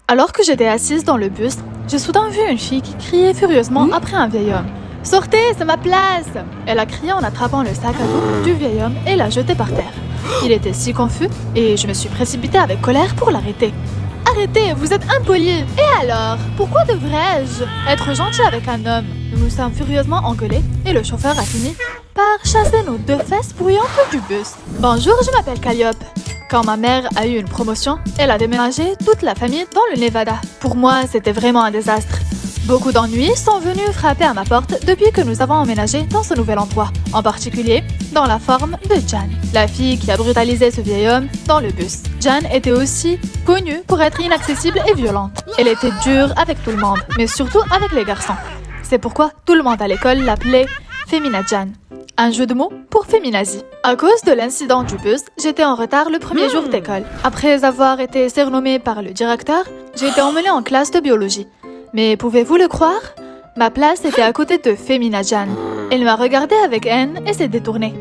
Alors que j'étais assise dans le bus, j'ai soudain vu une fille qui criait furieusement après un vieil homme. « Sortez, c'est ma place !» Elle a crié en attrapant le sac à dos du vieil homme et l'a jeté par terre. Il était si confus et je me suis précipitée avec colère pour l'arrêter. « Arrêtez, vous êtes impoli !»« Et alors? Pourquoi devrais-je être gentil avec un homme ?» Nous nous sommes furieusement engueulés et le chauffeur a fini par chasser nos deux fesses bruyantes du bus. « Bonjour, je m'appelle Calliope. » Quand ma mère a eu une promotion, elle a déménagé toute la famille dans le Nevada. Pour moi, c'était vraiment un désastre. Beaucoup d'ennuis sont venus frapper à ma porte depuis que nous avons emménagé dans ce nouvel endroit, en particulier dans la forme de Jan, la fille qui a brutalisé ce vieil homme dans le bus. Jan était aussi connue pour être inaccessible et violente. Elle était dure avec tout le monde, mais surtout avec les garçons. C'est pourquoi tout le monde à l'école l'appelait Femina Jan. Un jeu de mots pour féminazie. À cause de l'incident du bus, j'étais en retard le premier jour d'école. Après avoir été surnommée par le directeur, j'ai été emmenée en classe de biologie. Mais pouvez-vous le croire? Ma place était à côté de Femina Jan. Elle m'a regardée avec haine et s'est détournée.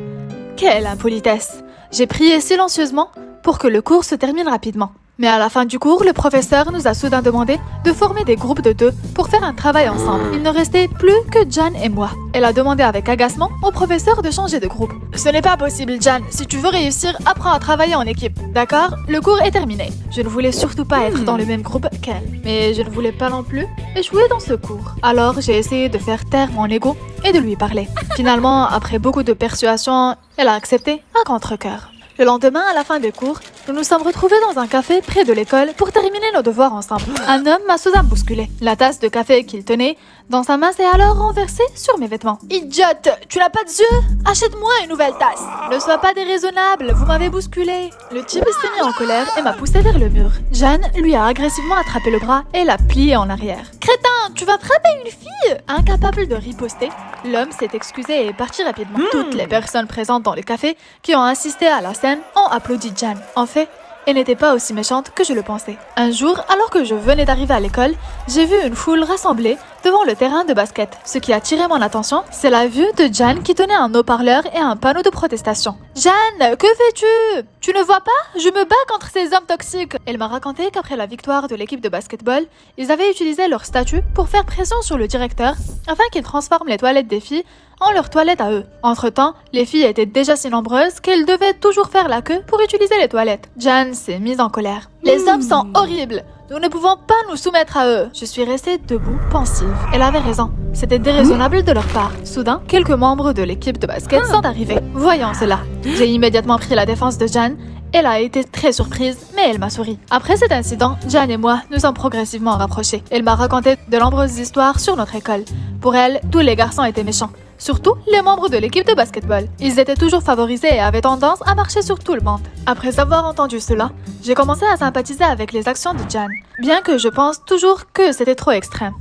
Quelle impolitesse! J'ai prié silencieusement pour que le cours se termine rapidement. Mais à la fin du cours, le professeur nous a soudain demandé de former des groupes de 2 pour faire un travail ensemble. Il ne restait plus que Jan et moi. Elle a demandé avec agacement au professeur de changer de groupe. « Ce n'est pas possible, Jan. Si tu veux réussir, apprends à travailler en équipe. D'accord? Le cours est terminé. » Je ne voulais surtout pas être dans le même groupe qu'elle. Mais je ne voulais pas non plus échouer dans ce cours. Alors j'ai essayé de faire taire mon ego et de lui parler. Finalement, après beaucoup de persuasion, elle a accepté à contre-cœur. Le lendemain, à la fin des cours, nous nous sommes retrouvés dans un café près de l'école pour terminer nos devoirs ensemble. Un homme m'a soudain bousculé. La tasse de café qu'il tenait dans sa main s'est alors renversée sur mes vêtements. « Idiote, tu n'as pas de yeux? Achète-moi une nouvelle tasse !»« Ne sois pas déraisonnable, vous m'avez bousculé !» Le type s'est mis en colère et m'a poussé vers le mur. Jeanne lui a agressivement attrapé le bras et l'a plié en arrière. « Crétin, tu vas frapper une fille !» Incapable de riposter, l'homme s'est excusé et est parti rapidement. Toutes les personnes présentes dans le café qui ont assisté à la scène ont applaudi Jeanne. En fait, elle n'était pas aussi méchante que je le pensais. Un jour, alors que je venais d'arriver à l'école, j'ai vu une foule rassemblée devant le terrain de basket. Ce qui a attiré mon attention, c'est la vue de Jan qui tenait un haut-parleur et un panneau de protestation. « Jeanne, que fais-tu? Tu ne vois pas? Je me bats contre ces hommes toxiques !» Elle m'a raconté qu'après la victoire de l'équipe de basketball, ils avaient utilisé leur statut pour faire pression sur le directeur afin qu'il transforme les toilettes des filles en leurs toilettes à eux. Entre-temps, les filles étaient déjà si nombreuses qu'elles devaient toujours faire la queue pour utiliser les toilettes. Jan s'est mise en colère. « Les hommes sont horribles! Nous ne pouvons pas nous soumettre à eux !» Je suis restée debout, pensive. Elle avait raison. C'était déraisonnable de leur part. Soudain, quelques membres de l'équipe de basket sont arrivés. Voyant cela, j'ai immédiatement pris la défense de Jan. Elle a été très surprise, mais elle m'a souri. Après cet incident, Jan et moi nous sommes progressivement rapprochés. Elle m'a raconté de nombreuses histoires sur notre école. Pour elle, tous les garçons étaient méchants. Surtout les membres de l'équipe de basketball. Ils étaient toujours favorisés et avaient tendance à marcher sur tout le monde. Après avoir entendu cela, j'ai commencé à sympathiser avec les actions de Jan, bien que je pense toujours que c'était trop extrême.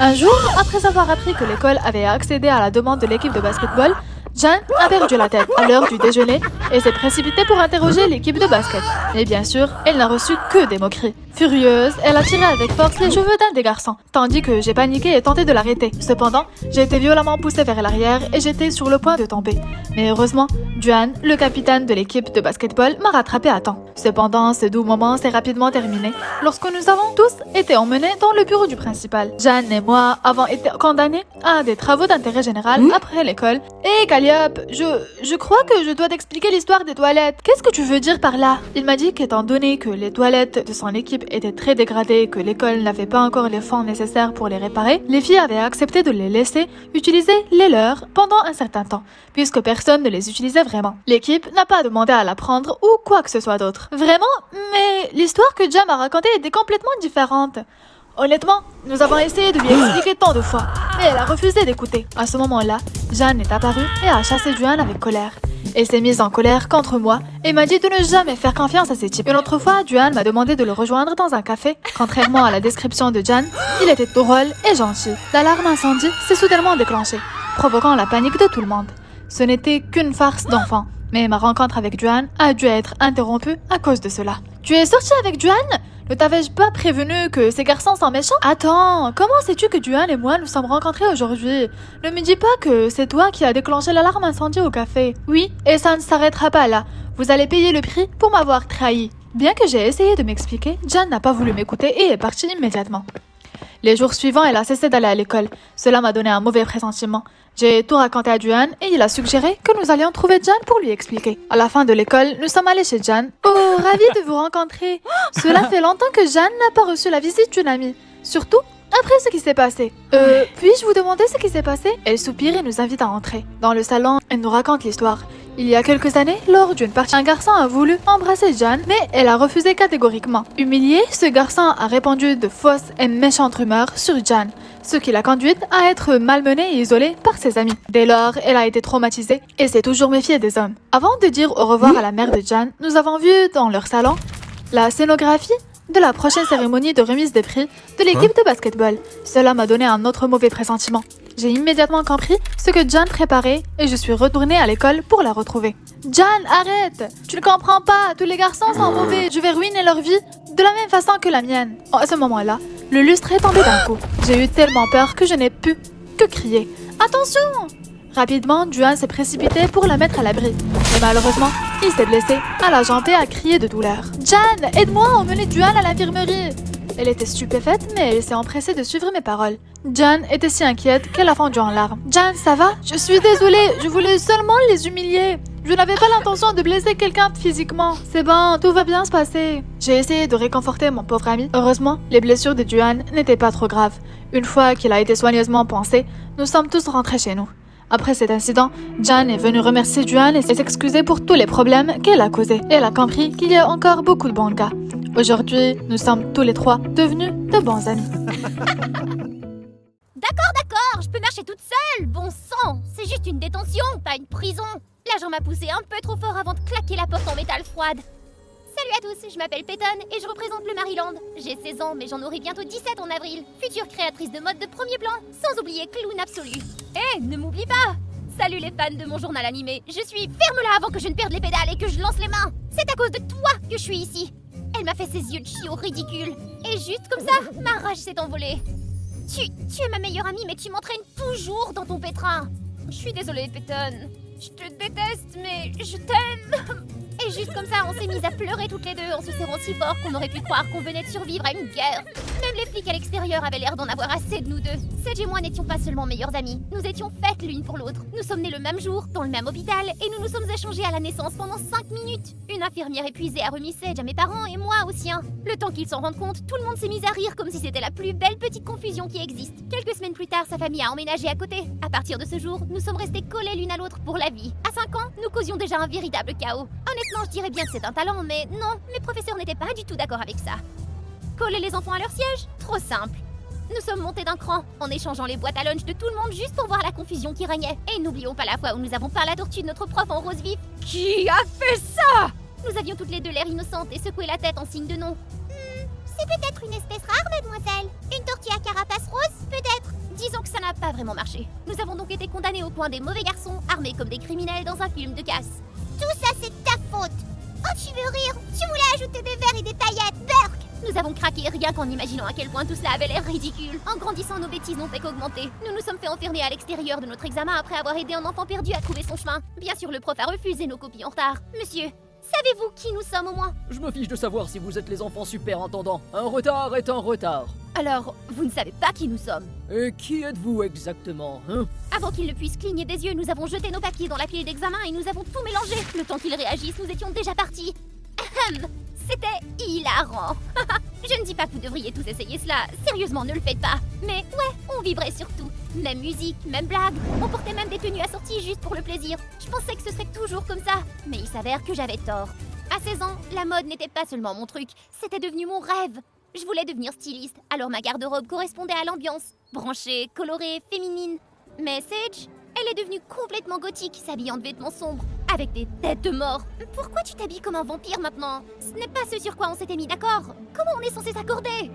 Un jour, après avoir appris que l'école avait accédé à la demande de l'équipe de basketball, Jan a perdu la tête à l'heure du déjeuner et s'est précipitée pour interroger l'équipe de basket. Et bien sûr, elle n'a reçu que des moqueries. Furieuse, elle a tiré avec force les cheveux d'un des garçons, tandis que j'ai paniqué et tenté de l'arrêter. Cependant, j'ai été violemment poussée vers l'arrière et j'étais sur le point de tomber. Mais heureusement, Duan, le capitaine de l'équipe de basketball, m'a rattrapé à temps. Cependant, ce doux moment s'est rapidement terminé lorsque nous avons tous été emmenés dans le bureau du principal. Jan et moi avons été condamnés à des travaux d'intérêt général après l'école. Et Calliope, je crois que je dois t'expliquer l'histoire des toilettes. Qu'est-ce que tu veux dire par là? Il m'a dit qu'étant donné que les toilettes de son équipe étaient très dégradées et que l'école n'avait pas encore les fonds nécessaires pour les réparer, les filles avaient accepté de les laisser utiliser les leurs pendant un certain temps, puisque personne ne les utilisait vraiment. L'équipe n'a pas demandé à la prendre ou quoi que ce soit d'autre. Vraiment? Mais l'histoire que Jan m'a racontée était complètement différente. Honnêtement, nous avons essayé de lui expliquer tant de fois, mais elle a refusé d'écouter. À ce moment-là, Jan est apparue et a chassé Duan avec colère. Elle s'est mise en colère contre moi et m'a dit de ne jamais faire confiance à ces types. Une autre fois, Duan m'a demandé de le rejoindre dans un café. Contrairement à la description de Jan, il était drôle et gentil. L'alarme incendie s'est soudainement déclenchée, provoquant la panique de tout le monde. Ce n'était qu'une farce d'enfant, mais ma rencontre avec Duan a dû être interrompue à cause de cela. Tu es sortie avec Duan? Ne t'avais-je pas prévenu que ces garçons sont méchants? Attends, comment sais-tu que Duan et moi nous sommes rencontrés aujourd'hui? Ne me dis pas que c'est toi qui as déclenché l'alarme incendie au café. Oui, et ça ne s'arrêtera pas là. Vous allez payer le prix pour m'avoir trahi. Bien que j'ai essayé de m'expliquer, Jan n'a pas voulu m'écouter et est partie immédiatement. Les jours suivants, elle a cessé d'aller à l'école. Cela m'a donné un mauvais pressentiment. J'ai tout raconté à Duan et il a suggéré que nous allions trouver Jan pour lui expliquer. À la fin de l'école, nous sommes allés chez Jan. Oh, ravi de vous rencontrer. Cela fait longtemps que Jan n'a pas reçu la visite d'une amie. Surtout après ce qui s'est passé. Puis-je vous demander ce qui s'est passé? Elle soupire et nous invite à entrer. Dans le salon, elle nous raconte l'histoire. Il y a quelques années, lors d'une partie, un garçon a voulu embrasser Jan, mais elle a refusé catégoriquement. Humilié, ce garçon a répandu de fausses et méchantes rumeurs sur Jan, ce qui l'a conduite à être malmenée et isolée par ses amis. Dès lors, elle a été traumatisée et s'est toujours méfiée des hommes. Avant de dire au revoir à la mère de Jan, nous avons vu dans leur salon la scénographie de la prochaine cérémonie de remise des prix de l'équipe de basketball. Cela m'a donné un autre mauvais pressentiment. J'ai immédiatement compris ce que Jan préparait et je suis retournée à l'école pour la retrouver. Jan, arrête! Tu ne comprends pas, tous les garçons sont mauvais, je vais ruiner leur vie de la même façon que la mienne. À ce moment-là, le lustre est tombé d'un coup. J'ai eu tellement peur que je n'ai pu que crier. Attention! Rapidement, Duan s'est précipité pour la mettre à l'abri. Mais malheureusement, il s'est blessé à la jambe et a crié de douleur. Jan, aide-moi à emmener Duan à l'infirmerie! Elle était stupéfaite, mais elle s'est empressée de suivre mes paroles. Jan était si inquiète qu'elle a fondu en larmes. Jan, ça va? Je suis désolée, je voulais seulement les humilier. Je n'avais pas l'intention de blesser quelqu'un physiquement. C'est bon, tout va bien se passer. J'ai essayé de réconforter mon pauvre ami. Heureusement, les blessures de Duan n'étaient pas trop graves. Une fois qu'il a été soigneusement pansé, nous sommes tous rentrés chez nous. Après cet incident, Jan est venue remercier Duan et s'excuser pour tous les problèmes qu'elle a causés. Elle a compris qu'il y a encore beaucoup de bons gars. Aujourd'hui, nous sommes tous les trois devenus de bons amis. D'accord, je peux marcher toute seule, bon sang. C'est juste une détention, pas une prison. L'agent m'a poussé un peu trop fort avant de claquer la porte en métal froide. Salut à tous, je m'appelle Peyton et je représente le Maryland. J'ai 16 ans, mais j'en aurai bientôt 17 en avril. Future créatrice de mode de premier plan, sans oublier clown absolu. Ne m'oublie pas. Salut les fans de mon journal animé. Je suis ferme-la avant que je ne perde les pédales et que je lance les mains. C'est à cause de toi que je suis ici. Elle m'a fait ses yeux de chiot ridicules. Et juste comme ça, ma rage s'est envolée. Tu es ma meilleure amie, mais tu m'entraînes toujours dans ton pétrin. Je suis désolée, Peyton. Je te déteste, mais je t'aime. Et juste comme ça, on s'est mises à pleurer toutes les deux en se serrant si fort qu'on aurait pu croire qu'on venait de survivre à une guerre. Même les flics à l'extérieur avaient l'air d'en avoir assez de nous deux. Sedge et moi n'étions pas seulement meilleures amies, nous étions faites l'une pour l'autre. Nous sommes nés le même jour, dans le même hôpital, et nous nous sommes échangés à la naissance pendant 5 minutes. Une infirmière épuisée a remis Sedge à mes parents et moi aux siens. Le temps qu'ils s'en rendent compte, tout le monde s'est mis à rire comme si c'était la plus belle petite confusion qui existe. Quelques semaines plus tard, sa famille a emménagé à côté. À partir de ce jour, nous sommes restés collés l'une à l'autre pour la vie. À 5 ans, nous causions déjà un véritable chaos. Honnêtement, je dirais bien que c'est un talent, mais non, mes professeurs n'étaient pas du tout d'accord avec ça. Coller les enfants à leur siège? Trop simple. Nous sommes montés d'un cran, en échangeant les boîtes à lunch de tout le monde juste pour voir la confusion qui régnait. Et n'oublions pas la fois où nous avons peint la tortue de notre prof en rose vif. Qui a fait ça? Nous avions toutes les deux l'air innocentes et secoué la tête en signe de non. C'est peut-être une espèce rare, mademoiselle. Une tortue à carapace rose, peut-être. Disons que ça n'a pas vraiment marché. Nous avons donc été condamnés au coin des mauvais garçons, armés comme des criminels dans un film de casse. Tout ça, c'est ta faute. Oh, tu veux rire? Tu voulais ajouter des verres et des paillettes, Burk! Nous avons craqué rien qu'en imaginant à quel point tout cela avait l'air ridicule. En grandissant, nos bêtises n'ont fait qu'augmenter. Nous nous sommes fait enfermer à l'extérieur de notre examen après avoir aidé un enfant perdu à trouver son chemin. Bien sûr, le prof a refusé nos copies en retard. Monsieur, savez-vous qui nous sommes au moins? Je me fiche de savoir si vous êtes les enfants superintendants. Un retard est un retard. Alors, vous ne savez pas qui nous sommes? Et qui êtes-vous exactement, hein? Avant qu'il ne puisse cligner des yeux, nous avons jeté nos papiers dans la pile d'examen et nous avons tout mélangé. Le temps qu'il réagisse, nous étions déjà partis. C'était hilarant. Je ne dis pas que vous devriez tous essayer cela. Sérieusement, ne le faites pas. Mais ouais, on vibrait sur tout. Même musique, même blague. On portait même des tenues assorties juste pour le plaisir. Je pensais que ce serait toujours comme ça. Mais il s'avère que j'avais tort. À 16 ans, la mode n'était pas seulement mon truc. C'était devenu mon rêve. Je voulais devenir styliste, alors ma garde-robe correspondait à l'ambiance. Branchée, colorée, féminine. Mais Sedge, elle est devenue complètement gothique, s'habillant de vêtements sombres, avec des têtes de mort. Pourquoi tu t'habilles comme un vampire maintenant? Ce n'est pas ce sur quoi on s'était mis d'accord. Comment on est censé s'accorder?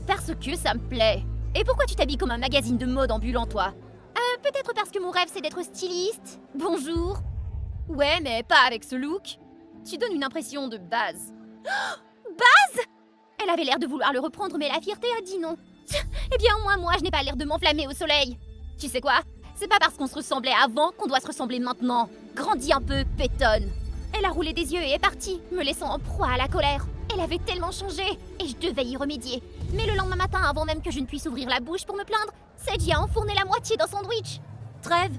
Parce que ça me plaît. Et pourquoi tu t'habilles comme un magazine de mode ambulant, toi? Peut-être parce que mon rêve c'est d'être styliste. Bonjour. Ouais, mais pas avec ce look. Tu donnes une impression de base. Base? Elle avait l'air de vouloir le reprendre, mais la fierté a dit non. Eh bien, moi, je n'ai pas l'air de m'enflammer au soleil. Tu sais quoi? C'est pas parce qu'on se ressemblait avant qu'on doit se ressembler maintenant. Grandis un peu, Peyton. Elle a roulé des yeux et est partie, me laissant en proie à la colère. Elle avait tellement changé et je devais y remédier. Mais le lendemain matin, avant même que je ne puisse ouvrir la bouche pour me plaindre, Sage y a enfourné la moitié d'un sandwich. Trêve.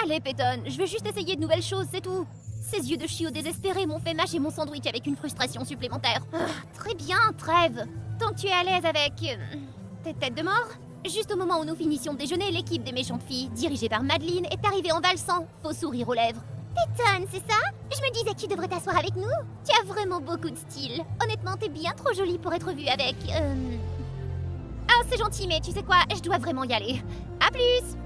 Allez, Peyton, je veux juste essayer de nouvelles choses, c'est tout. Ses yeux de chiot désespérés m'ont fait mâcher mon sandwich avec une frustration supplémentaire. Très bien, Trêve. Tant que tu es à l'aise avec... tes têtes de mort. Juste au moment où nous finissions de déjeuner, l'équipe des méchantes filles, dirigée par Madeline, est arrivée en valsant, faux sourire aux lèvres. Peyton, c'est ça? Je me disais que tu devrais t'asseoir avec nous. Tu as vraiment beaucoup de style. Honnêtement, t'es bien trop jolie pour être vue avec... Ah, c'est gentil, mais tu sais quoi? Je dois vraiment y aller. À plus!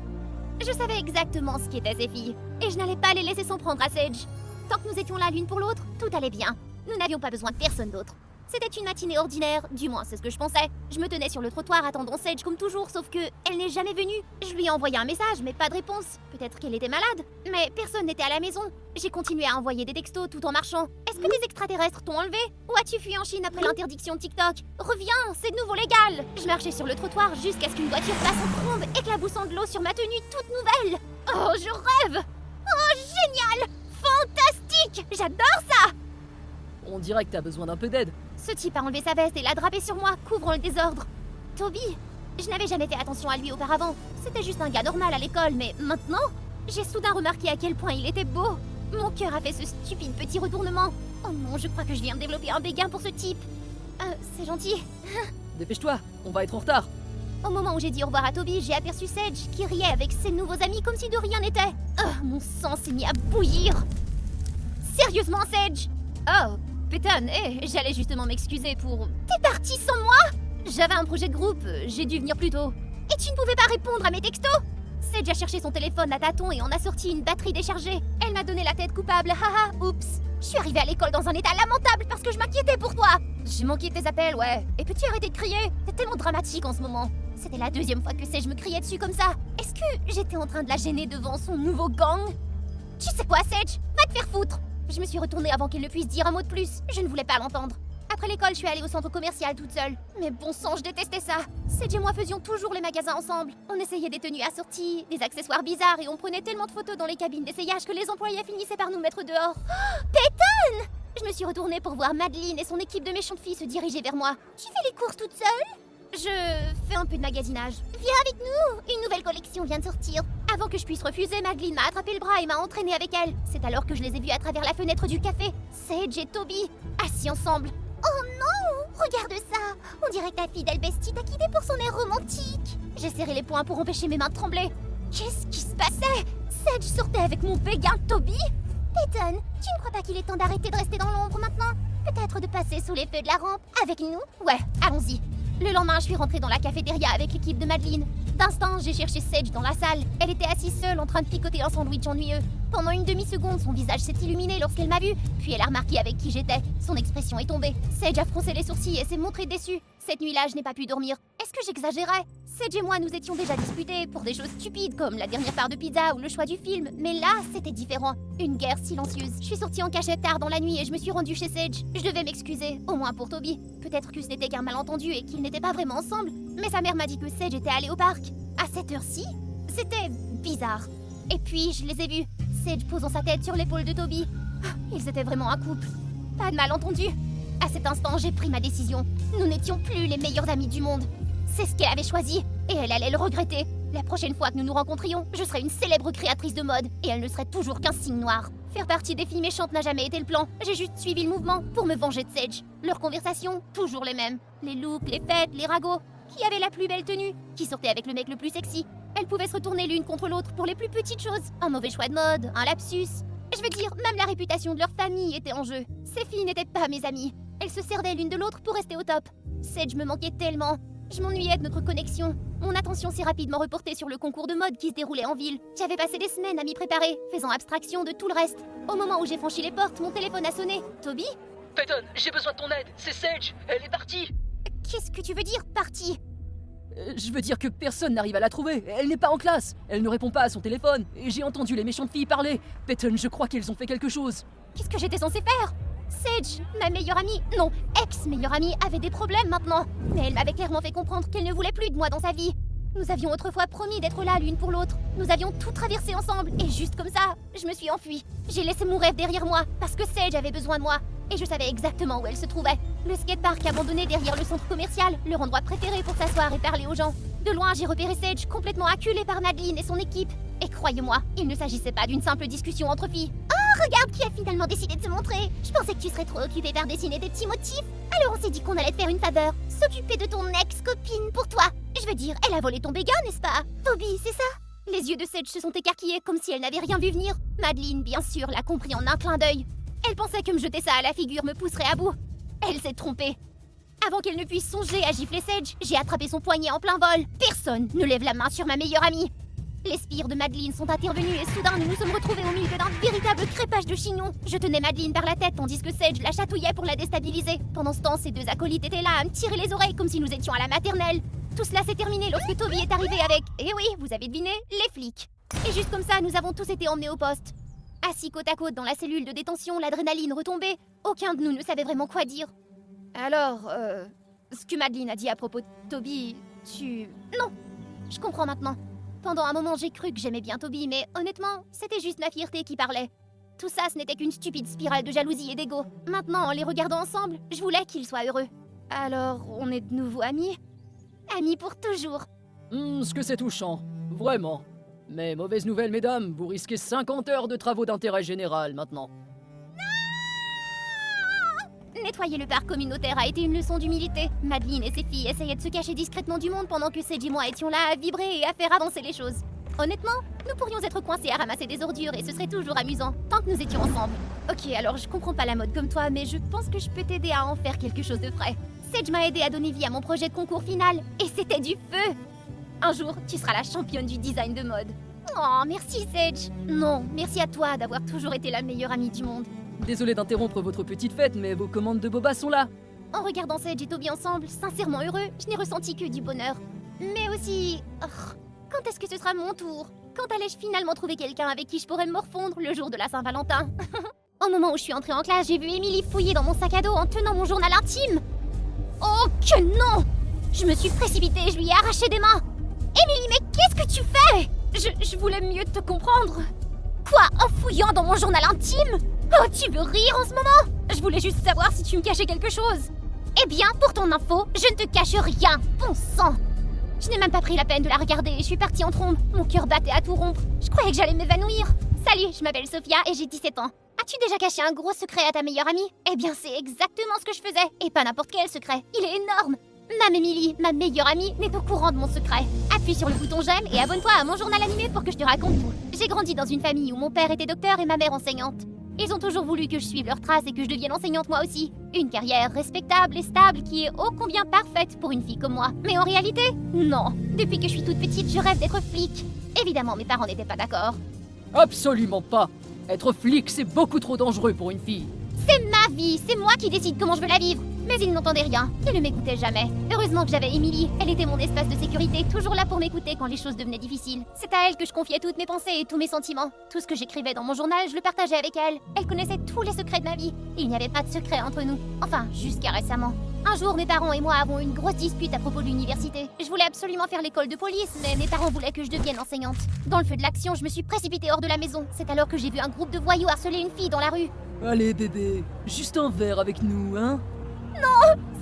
Je savais exactement ce qu'étaient ces filles, et je n'allais pas les laisser s'en prendre à Sage. Tant que nous étions là l'une pour l'autre, tout allait bien. Nous n'avions pas besoin de personne d'autre. C'était une matinée ordinaire, du moins c'est ce que je pensais. Je me tenais sur le trottoir attendant Sage comme toujours, sauf que elle n'est jamais venue. Je lui ai envoyé un message, mais pas de réponse. Peut-être qu'elle était malade, mais personne n'était à la maison. J'ai continué à envoyer des textos tout en marchant. Est-ce que des extraterrestres t'ont enlevé? Ou as-tu fui en Chine après l'interdiction de TikTok? Reviens, c'est de nouveau légal! Je marchais sur le trottoir jusqu'à ce qu'une voiture passe en trombe, éclaboussant de l'eau sur ma tenue toute nouvelle. Oh, je rêve! Oh, génial! Fantastique! J'adore ça! On dirait que t'as besoin d'un peu d'aide. Ce type a enlevé sa veste et l'a drapé sur moi, couvrant le désordre. Toby, je n'avais jamais fait attention à lui auparavant. C'était juste un gars normal à l'école, mais maintenant, j'ai soudain remarqué à quel point il était beau. Mon cœur a fait ce stupide petit retournement. Oh non, je crois que je viens de développer un béguin pour ce type. C'est gentil. Dépêche-toi, on va être en retard. Au moment où j'ai dit au revoir à Toby, j'ai aperçu Sage qui riait avec ses nouveaux amis comme si de rien n'était. Mon sang s'est mis à bouillir. Sérieusement, Sage? Oh, Peyton, j'allais justement m'excuser pour... T'es parti sans moi? J'avais un projet de groupe, j'ai dû venir plus tôt. Et tu ne pouvais pas répondre à mes textos? Sage a cherché son téléphone à tâtons et en a sorti une batterie déchargée. Elle m'a donné la tête coupable, haha, oups. Je suis arrivée à l'école dans un état lamentable parce que je m'inquiétais pour toi. J'ai manqué tes appels, ouais. Et peux-tu arrêter de crier? T'es tellement dramatique en ce moment. C'était la deuxième fois que Sage me criait dessus comme ça. Est-ce que j'étais en train de la gêner devant son nouveau gang? Tu sais quoi, Sage? Va te faire foutre. Je me suis retournée avant qu'elle ne puisse dire un mot de plus. Je ne voulais pas l'entendre. Après l'école, je suis allée au centre commercial toute seule. Mais bon sang, je détestais ça. Sage et moi faisions toujours les magasins ensemble. On essayait des tenues assorties, des accessoires bizarres et on prenait tellement de photos dans les cabines d'essayage que les employés finissaient par nous mettre dehors. Oh, Peyton! Je me suis retournée pour voir Madeline et son équipe de méchantes filles se diriger vers moi. Tu fais les courses toute seule? Je fais un peu de magasinage. Viens avec nous! Une nouvelle collection vient de sortir. Avant que je puisse refuser, Madeline m'a attrapé le bras et m'a entraînée avec elle. C'est alors que je les ai vus à travers la fenêtre du café. Sage et Toby, assis ensemble. Oh non! Regarde ça! On dirait que ta fidèle bestie t'a quitté pour son air romantique. J'ai serré les poings pour empêcher mes mains de trembler. Qu'est-ce qui se passait? Sage sortait avec mon béguin Toby? Peyton, tu ne crois pas qu'il est temps d'arrêter de rester dans l'ombre maintenant? Peut-être de passer sous les feux de la rampe avec nous? Ouais, allons-y. Le lendemain, je suis rentrée dans la cafétéria avec l'équipe de Madeline. D'instinct, j'ai cherché Sage dans la salle. Elle était assise seule en train de picoter un sandwich ennuyeux. Pendant une demi-seconde, son visage s'est illuminé lorsqu'elle m'a vue, puis elle a remarqué avec qui j'étais. Son expression est tombée. Sage a froncé les sourcils et s'est montrée déçue. Cette nuit-là, je n'ai pas pu dormir. Est-ce que j'exagérais? Sage et moi nous étions déjà disputés pour des choses stupides comme la dernière part de pizza ou le choix du film, mais là, c'était différent. Une guerre silencieuse. Je suis sortie en cachette tard dans la nuit et je me suis rendue chez Sage. Je devais m'excuser, au moins pour Toby. Peut-être que ce n'était qu'un malentendu et qu'ils n'étaient pas vraiment ensemble, mais sa mère m'a dit que Sage était allée au parc. À cette heure-ci, c'était bizarre. Et puis, je les ai vus, Sage posant sa tête sur l'épaule de Toby. Ils étaient vraiment un couple. Pas de malentendu. À cet instant, j'ai pris ma décision. Nous n'étions plus les meilleurs amis du monde. C'est ce qu'elle avait choisi, et elle allait le regretter. La prochaine fois que nous nous rencontrions, je serais une célèbre créatrice de mode, et elle ne serait toujours qu'un signe noir. Faire partie des filles méchantes n'a jamais été le plan. J'ai juste suivi le mouvement pour me venger de Sage. Leurs conversations, toujours les mêmes. Les looks, les fêtes, les ragots. Qui avait la plus belle tenue? Qui sortait avec le mec le plus sexy? Elles pouvaient se retourner l'une contre l'autre pour les plus petites choses. Un mauvais choix de mode, un lapsus. Je veux dire, même la réputation de leur famille était en jeu. Ces filles n'étaient pas mes amies. Elles se servaient l'une de l'autre pour rester au top. Sage me manquait tellement. Je m'ennuyais de notre connexion. Mon attention s'est rapidement reportée sur le concours de mode qui se déroulait en ville. J'avais passé des semaines à m'y préparer, faisant abstraction de tout le reste. Au moment où j'ai franchi les portes, mon téléphone a sonné. Toby? Peyton, j'ai besoin de ton aide, c'est Sage, elle est partie. Qu'est-ce que tu veux dire, partie? Je veux dire que personne n'arrive à la trouver, elle n'est pas en classe, elle ne répond pas à son téléphone, et j'ai entendu les méchantes filles parler. Peyton, je crois qu'elles ont fait quelque chose. Qu'est-ce que j'étais censée faire? Sage, ma meilleure amie, non, ex-meilleure amie, avait des problèmes maintenant. Mais elle m'avait clairement fait comprendre qu'elle ne voulait plus de moi dans sa vie. Nous avions autrefois promis d'être là l'une pour l'autre. Nous avions tout traversé ensemble, et juste comme ça, je me suis enfuie. J'ai laissé mon rêve derrière moi, parce que Sage avait besoin de moi. et je savais exactement où elle se trouvait. Le skatepark abandonné derrière le centre commercial, leur endroit préféré pour s'asseoir et parler aux gens. De loin, j'ai repéré Sage complètement acculée par Madeline et son équipe. Et croyez-moi, il ne s'agissait pas d'une simple discussion entre filles. Oh, regarde qui a finalement décidé de se montrer. Je pensais que tu serais trop occupée par dessiner des petits motifs. Alors on s'est dit qu'on allait te faire une faveur, s'occuper de ton ex-copine pour toi. Je veux dire, elle a volé ton béguin, n'est-ce pas? Toby, c'est ça? Les yeux de Sage se sont écarquillés comme si elle n'avait rien vu venir. Madeline, bien sûr, l'a compris en un clin d'œil. Elle pensait que me jeter ça à la figure me pousserait à bout. Elle s'est trompée. Avant qu'elle ne puisse songer à gifler Sage, j'ai attrapé son poignet en plein vol. Personne ne lève la main sur ma meilleure amie. Les spires de Madeline sont intervenus et soudain nous nous sommes retrouvés au milieu d'un véritable crépage de chignons. Je tenais Madeline par la tête tandis que Sage la chatouillait pour la déstabiliser. Pendant ce temps, ses deux acolytes étaient là à me tirer les oreilles comme si nous étions à la maternelle. Tout cela s'est terminé lorsque Toby est arrivé avec, eh oui, vous avez deviné, les flics. Et juste comme ça, nous avons tous été emmenés au poste. Assis côte à côte dans la cellule de détention, l'adrénaline retombée, aucun de nous ne savait vraiment quoi dire. Alors, ce que Madeline a dit à propos de Toby, Non, je comprends maintenant. Pendant un moment, j'ai cru que j'aimais bien Toby, mais honnêtement, c'était juste ma fierté qui parlait. Tout ça, ce n'était qu'une stupide spirale de jalousie et d'ego. Maintenant, en les regardant ensemble, je voulais qu'ils soient heureux. Alors, on est de nouveau amis? Amis pour toujours. Ce que c'est touchant, vraiment. Mais mauvaise nouvelle, mesdames, vous risquez 50 heures de travaux d'intérêt général maintenant. Nettoyer le parc communautaire a été une leçon d'humilité. Madeline et ses filles essayaient de se cacher discrètement du monde pendant que Sage et moi étions là à vibrer et à faire avancer les choses. Honnêtement, nous pourrions être coincés à ramasser des ordures et ce serait toujours amusant, tant que nous étions ensemble. Ok, alors je comprends pas la mode comme toi, mais je pense que je peux t'aider à en faire quelque chose de frais. Sage m'a aidé à donner vie à mon projet de concours final, et c'était du feu! Un jour, tu seras la championne du design de mode. Oh, merci Sage! Non, merci à toi d'avoir toujours été la meilleure amie du monde. Désolé d'interrompre votre petite fête, mais vos commandes de boba sont là. En regardant Sage et Toby ensemble, sincèrement heureux, je n'ai ressenti que du bonheur. Mais aussi... quand est-ce que ce sera mon tour? Quand allais-je finalement trouver quelqu'un avec qui je pourrais me morfondre le jour de la Saint-Valentin? Au moment où je suis entrée en classe, j'ai vu Emily fouiller dans mon sac à dos en tenant mon journal intime. Oh que non! Je me suis précipitée et je lui ai arraché des mains. Emily, mais qu'est-ce que tu fais? Je voulais mieux te comprendre. Quoi? En fouillant dans mon journal intime? Oh, tu veux rire en ce moment? Je voulais juste savoir si tu me cachais quelque chose. Eh bien, pour ton info, je ne te cache rien, bon sang. Je n'ai même pas pris la peine de la regarder et je suis partie en trombe. Mon cœur battait à tout rompre. Je croyais que j'allais m'évanouir. Salut, je m'appelle Sophia et j'ai 17 ans. As-tu déjà caché un gros secret à ta meilleure amie? Eh bien, c'est exactement ce que je faisais. Et pas n'importe quel secret. Il est énorme. Mam Emily, ma meilleure amie, n'est au courant de mon secret. Appuie sur le bouton j'aime et abonne-toi à mon journal animé pour que je te raconte tout. J'ai grandi dans une famille où mon père était docteur et ma mère enseignante. Ils ont toujours voulu que je suive leurs traces et que je devienne enseignante moi aussi. Une carrière respectable et stable qui est ô combien parfaite pour une fille comme moi. Mais en réalité, non. Depuis que je suis toute petite, je rêve d'être flic. Évidemment, mes parents n'étaient pas d'accord. Absolument pas. Être flic, c'est beaucoup trop dangereux pour une fille. C'est ma vie, c'est moi qui décide comment je veux la vivre. Mais ils n'entendaient rien, ils ne m'écoutaient jamais. Heureusement que j'avais Emily, elle était mon espace de sécurité, toujours là pour m'écouter quand les choses devenaient difficiles. C'est à elle que je confiais toutes mes pensées et tous mes sentiments. Tout ce que j'écrivais dans mon journal, je le partageais avec elle. Elle connaissait tous les secrets de ma vie. Il n'y avait pas de secret entre nous. Enfin, jusqu'à récemment. Un jour, mes parents et moi avons eu une grosse dispute à propos de l'université. Je voulais absolument faire l'école de police, mais mes parents voulaient que je devienne enseignante. Dans le feu de l'action, je me suis précipitée hors de la maison. C'est alors que j'ai vu un groupe de voyous harceler une fille dans la rue. Allez bébé, juste un verre avec nous, hein?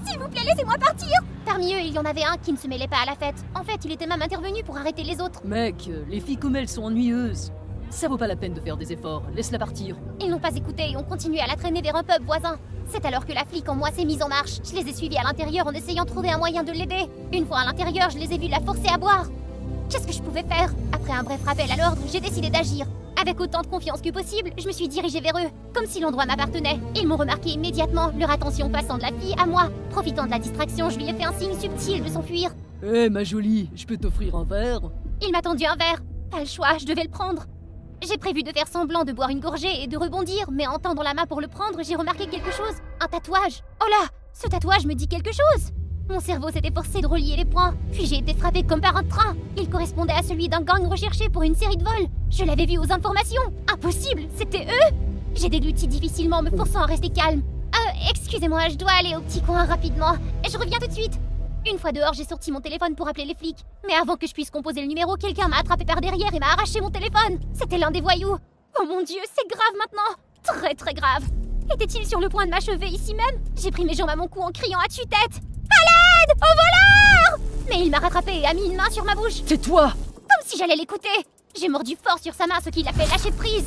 S'il vous plaît, laissez-moi partir! Parmi eux, il y en avait un qui ne se mêlait pas à la fête. En fait, il était même intervenu pour arrêter les autres. Mec, les filles comme elles sont ennuyeuses. Ça vaut pas la peine de faire des efforts, laisse-la partir. Ils n'ont pas écouté et ont continué à la traîner vers un pub voisin. C'est alors que la flic en moi s'est mise en marche. Je les ai suivis à l'intérieur en essayant de trouver un moyen de l'aider. Une fois à l'intérieur, je les ai vus la forcer à boire. Qu'est-ce que je pouvais faire? Après un bref rappel à l'ordre, j'ai décidé d'agir. Avec autant de confiance que possible, je me suis dirigée vers eux, comme si l'endroit m'appartenait. Ils m'ont remarqué immédiatement, leur attention passant de la fille à moi. Profitant de la distraction, je lui ai fait un signe subtil de s'enfuir. Eh ma jolie, je peux t'offrir un verre? Il m'a tendu un verre. Pas le choix, je devais le prendre. J'ai prévu de faire semblant de boire une gorgée et de rebondir, mais en tendant la main pour le prendre, j'ai remarqué quelque chose. Un tatouage. Oh là, ce tatouage me dit quelque chose. Mon cerveau s'était forcé de relier les points, puis j'ai été frappée comme par un train. Il correspondait à celui d'un gang recherché pour une série de vols. Je l'avais vu aux informations. Impossible, c'était eux. J'ai dégluti difficilement, me forçant à rester calme. Excusez-moi, je dois aller au petit coin rapidement. Je reviens tout de suite. Une fois dehors, j'ai sorti mon téléphone pour appeler les flics. Mais avant que je puisse composer le numéro, quelqu'un m'a attrapé par derrière et m'a arraché mon téléphone. C'était l'un des voyous. Oh mon Dieu, c'est grave maintenant. Très très grave. Était-il sur le point de m'achever ici même? J'ai pris mes jambes à mon cou en criant à tue-tête. À l'aide! Au voleur! Mais il m'a rattrapé et a mis une main sur ma bouche. Tais-toi! Comme si j'allais l'écouter. J'ai mordu fort sur sa main, ce qui l'a fait lâcher prise.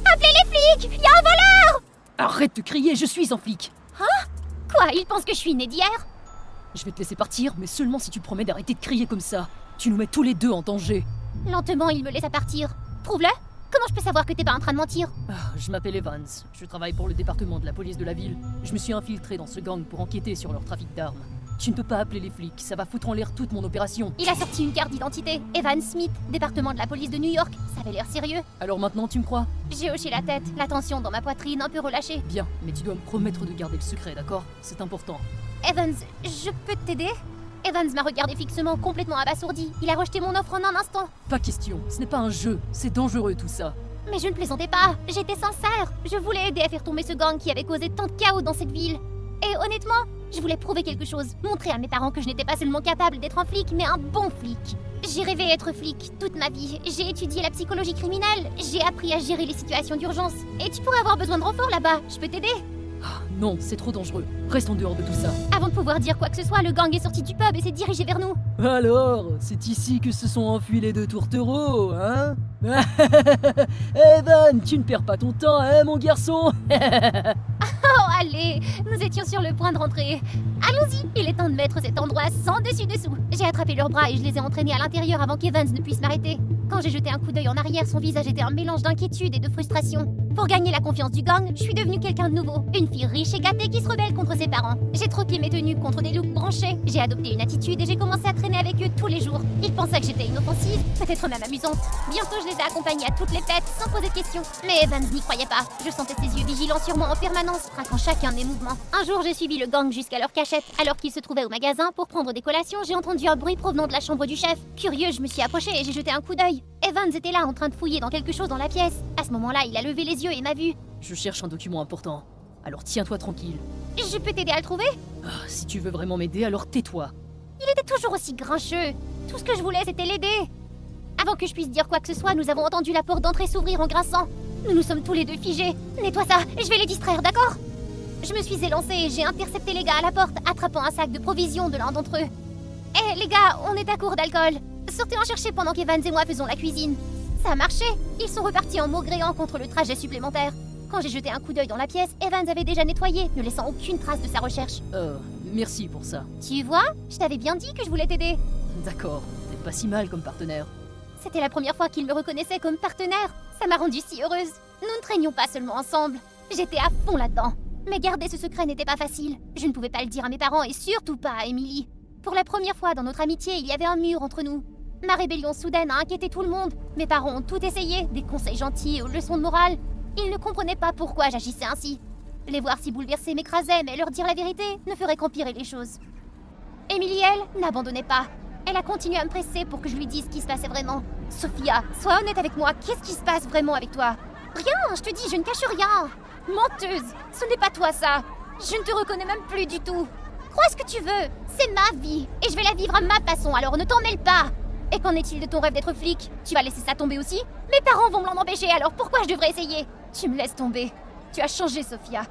Appelez les flics! Il y a un voleur! Arrête de crier, je suis un flic! Quoi, il pense que je suis née d'hier? Je vais te laisser partir, mais seulement si tu promets d'arrêter de crier comme ça. Tu nous mets tous les deux en danger. Lentement, il me laissa partir. Prouve-le. Comment je peux savoir que t'es pas en train de mentir? Je m'appelle Evans, je travaille pour le département de la police de la ville. Je me suis infiltré dans ce gang pour enquêter sur leur trafic d'armes. Tu ne peux pas appeler les flics, ça va foutre en l'air toute mon opération. Il a sorti une carte d'identité. Evan Smith, département de la police de New York. Ça avait l'air sérieux. Alors maintenant tu me crois? J'ai hoché la tête, la tension dans ma poitrine un peu relâchée. Bien, mais tu dois me promettre de garder le secret, d'accord? C'est important. Evans, je peux t'aider? Evans m'a regardé fixement, complètement abasourdi. Il a rejeté mon offre en un instant. Pas question, ce n'est pas un jeu, c'est dangereux tout ça. Mais je ne plaisantais pas, j'étais sincère. Je voulais aider à faire tomber ce gang qui avait causé tant de chaos dans cette ville. Et honnêtement, je voulais prouver quelque chose, montrer à mes parents que je n'étais pas seulement capable d'être un flic, mais un bon flic. J'ai rêvé être flic toute ma vie. J'ai étudié la psychologie criminelle, j'ai appris à gérer les situations d'urgence. Et tu pourrais avoir besoin de renfort là-bas, je peux t'aider? Non, c'est trop dangereux. Reste en dehors de tout ça. Avant de pouvoir dire quoi que ce soit, le gang est sorti du pub et s'est dirigé vers nous. Alors, c'est ici que se sont enfuis les deux tourtereaux, hein? Evan, tu ne perds pas ton temps, hein, mon garçon? Oh, allez, nous étions sur le point de rentrer. Allons-y, il est temps de mettre cet endroit sans dessus-dessous. J'ai attrapé leurs bras et je les ai entraînés à l'intérieur avant qu'Evans ne puisse m'arrêter. Quand j'ai jeté un coup d'œil en arrière, son visage était un mélange d'inquiétude et de frustration. Pour gagner la confiance du gang, je suis devenue quelqu'un de nouveau. Une fille riche et gâtée qui se rebelle contre ses parents. J'ai troqué mes tenues contre des looks branchés. J'ai adopté une attitude et j'ai commencé à traîner avec eux tous les jours. Ils pensaient que j'étais inoffensive, peut-être même amusante. Bientôt, je les ai accompagnés à toutes les fêtes sans poser de questions. Mais Evans n'y croyait pas. Je sentais ses yeux vigilants sur moi en permanence, traquant chacun de mes mouvements. Un jour, j'ai suivi le gang jusqu'à leur cachette. Alors qu'ils se trouvaient au magasin pour prendre des collations, j'ai entendu un bruit provenant de la chambre du chef. Curieux, je me suis approchée et j'ai jeté un coup d'œil. Evans était là en train de fouiller dans quelque chose dans la pièce. À ce moment-là, il a levé les yeux et m'a vu. Je cherche un document important. Alors tiens-toi tranquille. Je peux t'aider à le trouver? Si tu veux vraiment m'aider, alors tais-toi. Il était toujours aussi grincheux. Tout ce que je voulais, c'était l'aider. Avant que je puisse dire quoi que ce soit, nous avons entendu la porte d'entrée s'ouvrir en grinçant. Nous nous sommes tous les deux figés. Nettoie ça, je vais les distraire, d'accord? Je me suis élancée et j'ai intercepté les gars à la porte, attrapant un sac de provisions de l'un d'entre eux. Eh les gars, on est à court d'alcool. Sortez en chercher pendant qu'Evans et moi faisons la cuisine. Ça a marché. Ils sont repartis en maugréant contre le trajet supplémentaire. Quand j'ai jeté un coup d'œil dans la pièce, Evans avait déjà nettoyé, ne laissant aucune trace de sa recherche. Merci pour ça. Tu vois, je t'avais bien dit que je voulais t'aider. D'accord, t'es pas si mal comme partenaire. C'était la première fois qu'il me reconnaissait comme partenaire. Ça m'a rendue si heureuse. Nous ne traînions pas seulement ensemble. J'étais à fond là-dedans. Mais garder ce secret n'était pas facile. Je ne pouvais pas le dire à mes parents et surtout pas à Emily. Pour la première fois dans notre amitié, il y avait un mur entre nous. Ma rébellion soudaine a inquiété tout le monde. Mes parents ont tout essayé, des conseils gentils aux leçons de morale. Ils ne comprenaient pas pourquoi j'agissais ainsi. Les voir si bouleversés m'écrasait, mais leur dire la vérité ne ferait qu'empirer les choses. Emily, elle, n'abandonnait pas. Elle a continué à me presser pour que je lui dise ce qui se passait vraiment. Sophia, sois honnête avec moi, qu'est-ce qui se passe vraiment avec toi? Rien, je te dis, je ne cache rien. Menteuse, ce n'est pas toi ça. Je ne te reconnais même plus du tout. Crois ce que tu veux, c'est ma vie, et je vais la vivre à ma façon, alors ne t'en mêle pas. Et qu'en est-il de ton rêve d'être flic? Tu vas laisser ça tomber aussi? Mes parents vont me l'en empêcher, alors pourquoi je devrais essayer? Tu me laisses tomber. Tu as changé, Sophia.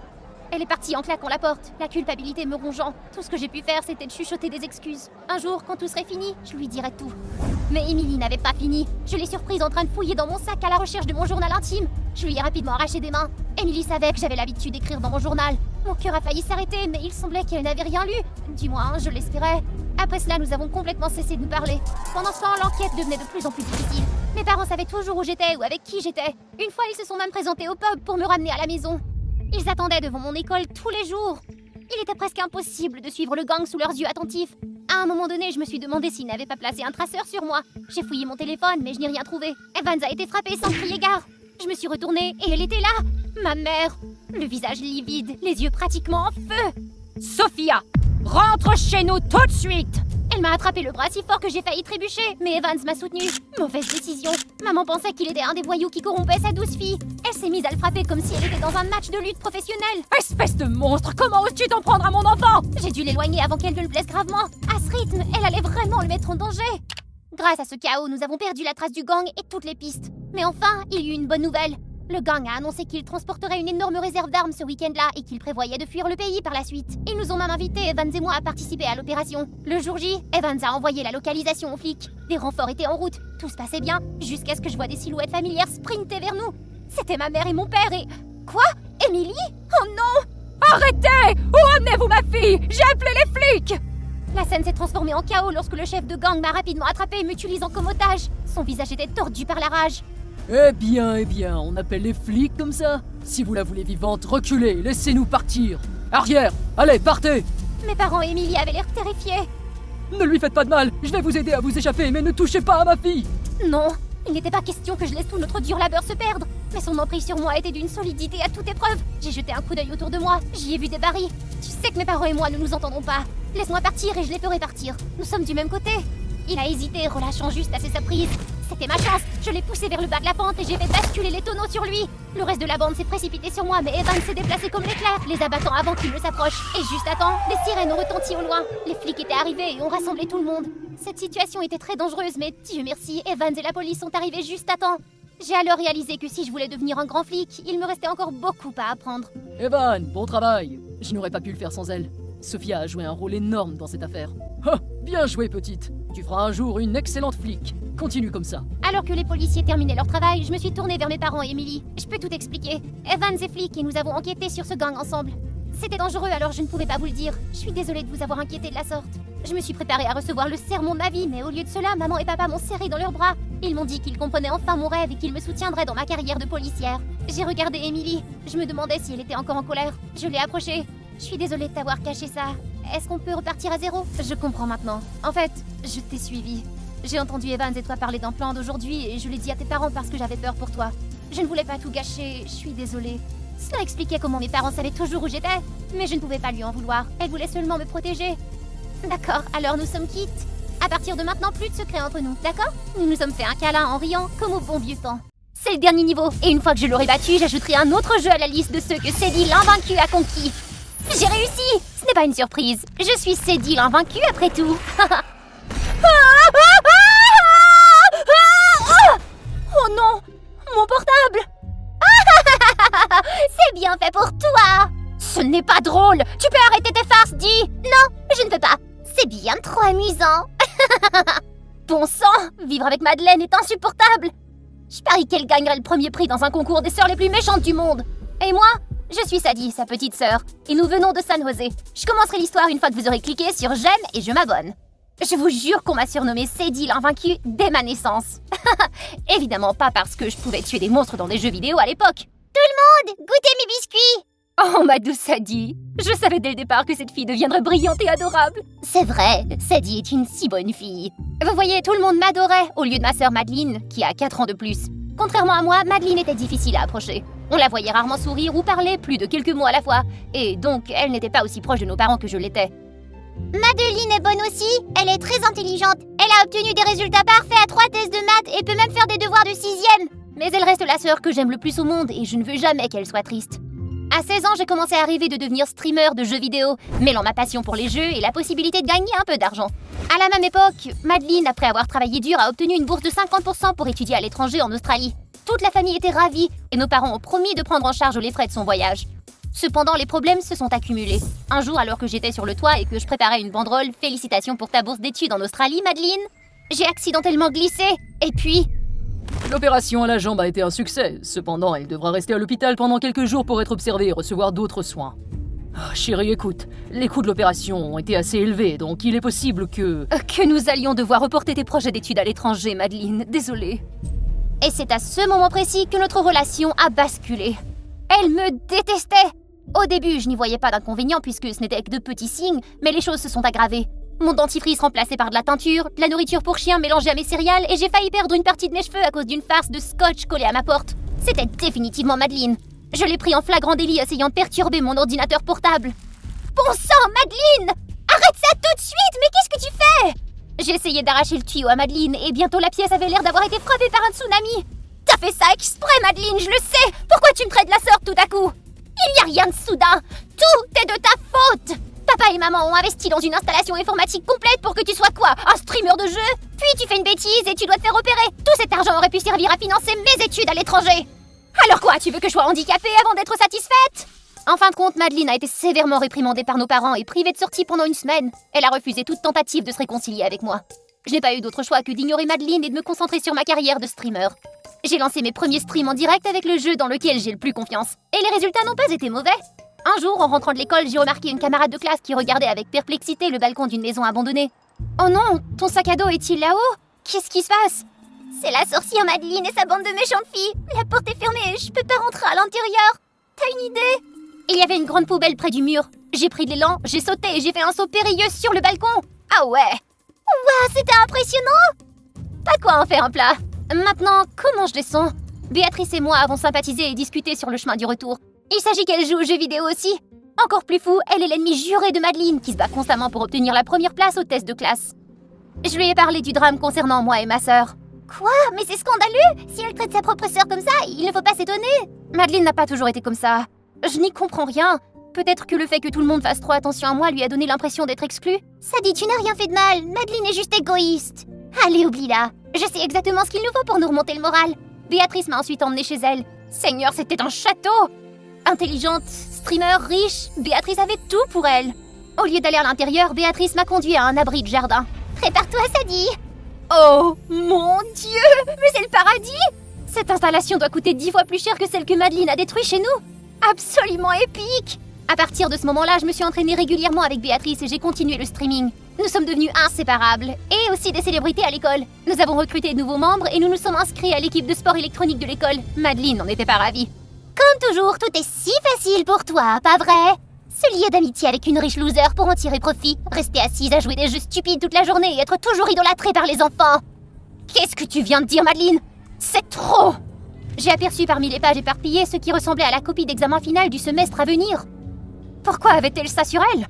Elle est partie en claquant la porte, la culpabilité me rongeant. Tout ce que j'ai pu faire, c'était de chuchoter des excuses. Un jour, quand tout serait fini, je lui dirais tout. Mais Emily n'avait pas fini. Je l'ai surprise en train de fouiller dans mon sac à la recherche de mon journal intime. Je lui ai rapidement arraché des mains. Emily savait que j'avais l'habitude d'écrire dans mon journal. Mon cœur a failli s'arrêter, mais il semblait qu'elle n'avait rien lu. Du moins, je l'espérais. Après cela, nous avons complètement cessé de nous parler. Pendant ce temps, l'enquête devenait de plus en plus difficile. Mes parents savaient toujours où j'étais ou avec qui j'étais. Une fois, ils se sont même présentés au pub pour me ramener à la maison. Ils attendaient devant mon école tous les jours. Il était presque impossible de suivre le gang sous leurs yeux attentifs. À un moment donné, je me suis demandé s'ils n'avaient pas placé un traceur sur moi. J'ai fouillé mon téléphone, mais je n'ai rien trouvé. Evans a été frappée sans crier gare. Je me suis retournée et elle était là, ma mère. Le visage livide, les yeux pratiquement en feu. Sophia, rentre chez nous tout de suite! Elle m'a attrapé le bras si fort que j'ai failli trébucher, mais Evans m'a soutenue. Mauvaise décision. Maman pensait qu'il était un des voyous qui corrompait sa douce fille. Elle s'est mise à le frapper comme si elle était dans un match de lutte professionnel. Espèce de monstre, comment oses-tu t'en prendre à mon enfant? J'ai dû l'éloigner avant qu'elle ne le blesse gravement. À ce rythme, elle allait vraiment le mettre en danger. Grâce à ce chaos, nous avons perdu la trace du gang et toutes les pistes. Mais enfin, il y eut une bonne nouvelle. Le gang a annoncé qu'il transporterait une énorme réserve d'armes ce week-end-là et qu'il prévoyait de fuir le pays par la suite. Ils nous ont même invités, Evans et moi, à participer à l'opération. Le jour J, Evans a envoyé la localisation aux flics. Des renforts étaient en route, tout se passait bien, jusqu'à ce que je vois des silhouettes familières sprinter vers nous. C'était ma mère et mon père et... Quoi? Emily? Oh non! Arrêtez! Où emmenez-vous ma fille? J'ai appelé les flics! La scène s'est transformée en chaos lorsque le chef de gang m'a rapidement attrapé, m'utilisant comme otage. Son visage était tordu par la rage. Eh bien, on appelle les flics comme ça? Si vous la voulez vivante, reculez, laissez-nous partir. Arrière, allez, partez! Mes parents et Emily avaient l'air terrifiés. Ne lui faites pas de mal, je vais vous aider à vous échapper, mais ne touchez pas à ma fille! Non, il n'était pas question que je laisse tout notre dur labeur se perdre. Mais son emprise sur moi était d'une solidité à toute épreuve. J'ai jeté un coup d'œil autour de moi, j'y ai vu des barils. Tu sais que mes parents et moi ne nous entendons pas. Laisse-moi partir et je les ferai partir. Nous sommes du même côté. Il a hésité, relâchant juste assez sa prise. C'était ma chance, je l'ai poussé vers le bas de la pente et j'ai fait basculer les tonneaux sur lui. Le reste de la bande s'est précipité sur moi, mais Evan s'est déplacé comme l'éclair, les abattant avant qu'il ne s'approche. Et juste à temps, des sirènes ont retenti au loin. Les flics étaient arrivés et ont rassemblé tout le monde. Cette situation était très dangereuse, mais Dieu merci, Evans et la police sont arrivés juste à temps. J'ai alors réalisé que si je voulais devenir un grand flic, il me restait encore beaucoup à apprendre. Evan, bon travail. Je n'aurais pas pu le faire sans elle. Sophia a joué un rôle énorme dans cette affaire. Oh, bien joué, petite. Tu feras un jour une excellente flic. Continue comme ça. Alors que les policiers terminaient leur travail, je me suis tournée vers mes parents et Emily. Je peux tout expliquer. Evans est flic et nous avons enquêté sur ce gang ensemble. C'était dangereux, alors je ne pouvais pas vous le dire. Je suis désolée de vous avoir inquiété de la sorte. Je me suis préparée à recevoir le sermon de ma vie, mais au lieu de cela, maman et papa m'ont serré dans leurs bras. Ils m'ont dit qu'ils comprenaient enfin mon rêve et qu'ils me soutiendraient dans ma carrière de policière. J'ai regardé Emily. Je me demandais si elle était encore en colère. Je l'ai approchée. Je suis désolée de t'avoir caché ça. Est-ce qu'on peut repartir à zéro? Je comprends maintenant. En fait, je t'ai suivi. J'ai entendu Evans et toi parler d'un plan d'aujourd'hui et je l'ai dit à tes parents parce que j'avais peur pour toi. Je ne voulais pas tout gâcher, je suis désolée. Cela expliquait comment mes parents savaient toujours où j'étais, mais je ne pouvais pas lui en vouloir. Elle voulait seulement me protéger. D'accord, alors nous sommes quittes. À partir de maintenant, plus de secrets entre nous, d'accord? Nous nous sommes fait un câlin en riant, comme au bon vieux temps. C'est le dernier niveau, et une fois que je l'aurai battu, j'ajouterai un autre jeu à la liste de ceux que Sadie l'invaincu a conquis. J'ai réussi! Ce n'est pas une surprise. Je suis Sadie l'invaincu après tout. Oh non! Mon portable! C'est bien fait pour toi! Ce n'est pas drôle! Tu peux arrêter tes farces, dis! Non, je ne peux pas. C'est bien trop amusant. Bon sang, vivre avec Madeleine est insupportable. Je parie qu'elle gagnerait le premier prix dans un concours des sœurs les plus méchantes du monde. Et moi, je suis Sadie, sa petite sœur, et nous venons de San José. Je commencerai l'histoire une fois que vous aurez cliqué sur j'aime et je m'abonne. Je vous jure qu'on m'a surnommée Sadie l'invaincue dès ma naissance. Évidemment pas parce que je pouvais tuer des monstres dans des jeux vidéo à l'époque. Tout le monde, goûtez mes biscuits! Oh, ma douce Sadie, je savais dès le départ que cette fille deviendrait brillante et adorable. C'est vrai, Sadie est une si bonne fille. Vous voyez, tout le monde m'adorait, au lieu de ma sœur Madeleine, qui a 4 ans de plus. Contrairement à moi, Madeleine était difficile à approcher. On la voyait rarement sourire ou parler plus de quelques mots à la fois, et donc elle n'était pas aussi proche de nos parents que je l'étais. Madeleine est bonne aussi, elle est très intelligente. Elle a obtenu des résultats parfaits à 3 tests de maths et peut même faire des devoirs de 6e. Mais elle reste la sœur que j'aime le plus au monde et je ne veux jamais qu'elle soit triste. À 16 ans, j'ai commencé à rêver de devenir streamer de jeux vidéo, mêlant ma passion pour les jeux et la possibilité de gagner un peu d'argent. À la même époque, Madeleine, après avoir travaillé dur, a obtenu une bourse de 50% pour étudier à l'étranger en Australie. Toute la famille était ravie et nos parents ont promis de prendre en charge les frais de son voyage. Cependant, les problèmes se sont accumulés. Un jour, alors que j'étais sur le toit et que je préparais une banderole « Félicitations pour ta bourse d'études en Australie, Madeleine », j'ai accidentellement glissé, et puis... L'opération à la jambe a été un succès. Cependant, elle devra rester à l'hôpital pendant quelques jours pour être observée et recevoir d'autres soins. Ah, chérie, écoute, les coûts de l'opération ont été assez élevés, donc il est possible que... Que nous allions devoir reporter tes projets d'études à l'étranger, Madeleine, désolée. Et c'est à ce moment précis que notre relation a basculé. Elle me détestait. Au début, je n'y voyais pas d'inconvénient puisque ce n'était que de petits signes, mais les choses se sont aggravées. Mon dentifrice remplacé par de la teinture, de la nourriture pour chien mélangée à mes céréales et j'ai failli perdre une partie de mes cheveux à cause d'une farce de scotch collée à ma porte. C'était définitivement Madeleine. Je l'ai pris en flagrant délit essayant de perturber mon ordinateur portable. Bon sang, Madeleine! Arrête ça tout de suite, mais qu'est-ce que tu fais? J'ai essayé d'arracher le tuyau à Madeleine et bientôt la pièce avait l'air d'avoir été frappée par un tsunami. T'as fait ça exprès, Madeleine, je le sais! Pourquoi tu me traites de la sorte tout à coup? Il n'y a rien de soudain! Tout est de ta faute! Papa et maman ont investi dans une installation informatique complète pour que tu sois quoi? Un streamer de jeu? Puis tu fais une bêtise et tu dois te faire opérer! Tout cet argent aurait pu servir à financer mes études à l'étranger! Alors quoi, tu veux que je sois handicapée avant d'être satisfaite? En fin de compte, Madeline a été sévèrement réprimandée par nos parents et privée de sortie pendant une semaine. Elle a refusé toute tentative de se réconcilier avec moi. Je n'ai pas eu d'autre choix que d'ignorer Madeline et de me concentrer sur ma carrière de streamer. J'ai lancé mes premiers streams en direct avec le jeu dans lequel j'ai le plus confiance. Et les résultats n'ont pas été mauvais. Un jour, en rentrant de l'école, j'ai remarqué une camarade de classe qui regardait avec perplexité le balcon d'une maison abandonnée. Oh non, ton sac à dos est-il là-haut? Qu'est-ce qui se passe? C'est la sorcière Madeline et sa bande de méchantes filles. La porte est fermée, je peux pas rentrer à l'intérieur. T'as une idée? Il y avait une grande poubelle près du mur. J'ai pris de l'élan, j'ai sauté et j'ai fait un saut périlleux sur le balcon. Ah ouais! Waouh, c'était impressionnant! Pas quoi en faire un plat. Maintenant, comment je descends? Béatrice et moi avons sympathisé et discuté sur le chemin du retour. Il s'agit qu'elle joue aux jeux vidéo aussi. Encore plus fou, elle est l'ennemie juré de Madeline qui se bat constamment pour obtenir la première place au test de classe. Je lui ai parlé du drame concernant moi et ma sœur. Quoi? Mais c'est scandaleux! Si elle traite sa propre sœur comme ça, il ne faut pas s'étonner! Madeline n'a pas toujours été comme ça. Je n'y comprends rien. Peut-être que le fait que tout le monde fasse trop attention à moi lui a donné l'impression d'être exclue. Sadie, tu n'as rien fait de mal. Madeline est juste égoïste. Allez, oublie-la. Je sais exactement ce qu'il nous faut pour nous remonter le moral. Béatrice m'a ensuite emmenée chez elle. Seigneur, c'était un château! Intelligente, streamer, riche, Béatrice avait tout pour elle. Au lieu d'aller à l'intérieur, Béatrice m'a conduit à un abri de jardin. Prépare-toi, Sadie. Oh mon Dieu! Mais c'est le paradis! Cette installation doit coûter 10 fois plus cher que celle que Madeline a détruite chez nous. Absolument épique! À partir de ce moment-là, je me suis entraînée régulièrement avec Béatrice et j'ai continué le streaming. Nous sommes devenus inséparables, et aussi des célébrités à l'école. Nous avons recruté de nouveaux membres et nous nous sommes inscrits à l'équipe de sport électronique de l'école. Madeline n'en était pas ravie. Comme toujours, tout est si facile pour toi, pas vrai? Se lier d'amitié avec une riche loser pour en tirer profit, rester assise à jouer des jeux stupides toute la journée et être toujours idolâtrée par les enfants. Qu'est-ce que tu viens de dire, Madeline? C'est trop! J'ai aperçu parmi les pages éparpillées ce qui ressemblait à la copie d'examen final du semestre à venir. Pourquoi avait-elle ça sur elle?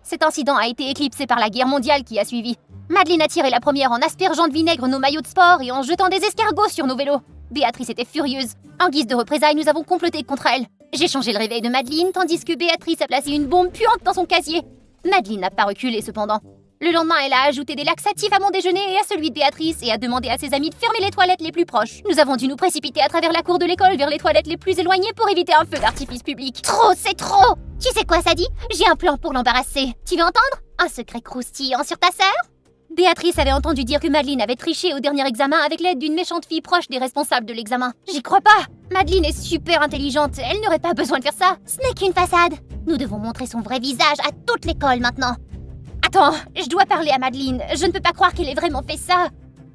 Cet incident a été éclipsé par la guerre mondiale qui a suivi. Madeline a tiré la première en aspergeant de vinaigre nos maillots de sport et en jetant des escargots sur nos vélos. Béatrice était furieuse. En guise de représailles, nous avons comploté contre elle. J'ai changé le réveil de Madeline tandis que Béatrice a placé une bombe puante dans son casier. Madeline n'a pas reculé cependant. Le lendemain, elle a ajouté des laxatifs à mon déjeuner et à celui de Béatrice et a demandé à ses amis de fermer les toilettes les plus proches. Nous avons dû nous précipiter à travers la cour de l'école vers les toilettes les plus éloignées pour éviter un feu d'artifice public. Trop, c'est trop! Tu sais quoi, Sadie? J'ai un plan pour l'embarrasser. Tu veux entendre? Un secret croustillant sur ta sœur? Béatrice avait entendu dire que Madeline avait triché au dernier examen avec l'aide d'une méchante fille proche des responsables de l'examen. J'y crois pas! Madeline est super intelligente, elle n'aurait pas besoin de faire ça. Ce n'est qu'une façade. Nous devons montrer son vrai visage à toute l'école maintenant. Attends, je dois parler à Madeline. Je ne peux pas croire qu'elle ait vraiment fait ça.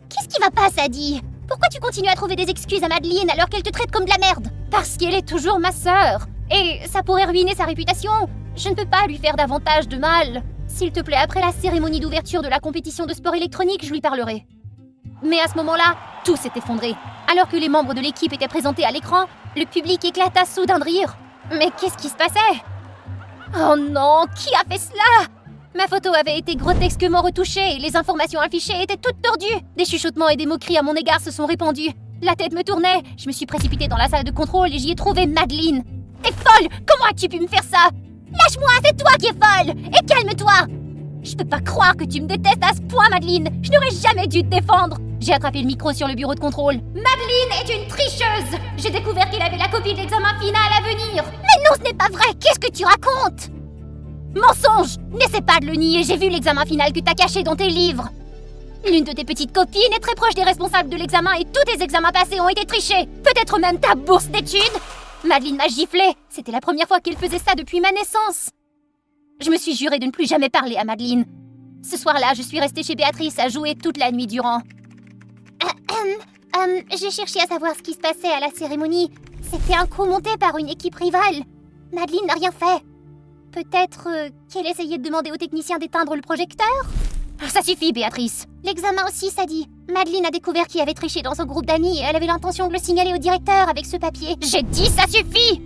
Qu'est-ce qui va pas, Sadie? Pourquoi tu continues à trouver des excuses à Madeline alors qu'elle te traite comme de la merde? Parce qu'elle est toujours ma sœur. Et ça pourrait ruiner sa réputation. Je ne peux pas lui faire davantage de mal. S'il te plaît, après la cérémonie d'ouverture de la compétition de sport électronique, je lui parlerai. Mais à ce moment-là, tout s'est effondré. Alors que les membres de l'équipe étaient présentés à l'écran, le public éclata soudain de rire. Mais qu'est-ce qui se passait? Oh non, qui a fait cela? Ma photo avait été grotesquement retouchée et les informations affichées étaient toutes tordues. Des chuchotements et des moqueries à mon égard se sont répandus. La tête me tournait, je me suis précipitée dans la salle de contrôle et j'y ai trouvé Madeline. T'es folle! Comment as-tu pu me faire ça? Lâche-moi, c'est toi qui es folle! Et calme-toi! Je peux pas croire que tu me détestes à ce point, Madeline! Je n'aurais jamais dû te défendre! J'ai attrapé le micro sur le bureau de contrôle. Madeline est une tricheuse! J'ai découvert qu'il avait la copie de l'examen final à venir! Mais non, ce n'est pas vrai! Qu'est-ce que tu racontes? Mensonge! N'essaie pas de le nier, j'ai vu l'examen final que t'as caché dans tes livres! L'une de tes petites copines est très proche des responsables de l'examen et tous tes examens passés ont été trichés! Peut-être même ta bourse d'études! Madeline m'a giflé! C'était la première fois qu'elle faisait ça depuis ma naissance! Je me suis juré de ne plus jamais parler à Madeline. Ce soir-là, je suis restée chez Béatrice à jouer toute la nuit durant. J'ai cherché à savoir ce qui se passait à la cérémonie. C'était un coup monté par une équipe rivale. Madeline n'a rien fait. Peut-être qu'elle essayait de demander aux techniciens d'éteindre le projecteur? Ça suffit, Béatrice. L'examen aussi, ça dit. Madeline a découvert qui avait triché dans son groupe d'amis et elle avait l'intention de le signaler au directeur avec ce papier. J'ai dit ça suffit!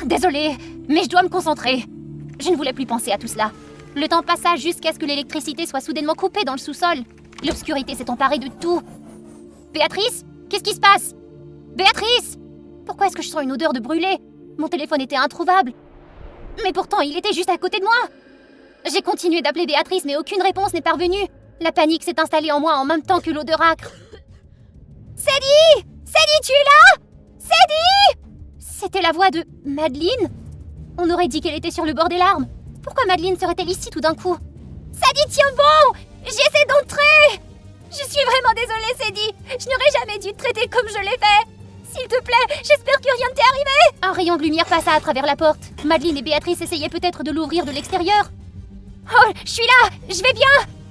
Désolée, mais je dois me concentrer. Je ne voulais plus penser à tout cela. Le temps passa jusqu'à ce que l'électricité soit soudainement coupée dans le sous-sol. L'obscurité s'est emparée de tout. Béatrice? Qu'est-ce qui se passe? Béatrice? Pourquoi est-ce que je sens une odeur de brûlé? Mon téléphone était introuvable. Mais pourtant, il était juste à côté de moi. J'ai continué d'appeler Béatrice, mais aucune réponse n'est parvenue. La panique s'est installée en moi en même temps que l'odeur âcre. Sadie! Sadie, tu es là? Sadie! C'était la voix de Madeleine? On aurait dit qu'elle était sur le bord des larmes. Pourquoi Madeleine serait-elle ici tout d'un coup? Sadie, tiens bon! J'essaie d'entrer! Je suis vraiment désolée, Sadie. Je n'aurais jamais dû te traiter comme je l'ai fait. S'il te plaît, j'espère que rien ne t'est arrivé. Un rayon de lumière passa à travers la porte. Madeleine et Béatrice essayaient peut-être de l'ouvrir de l'extérieur. Oh, je suis là! Je vais bien!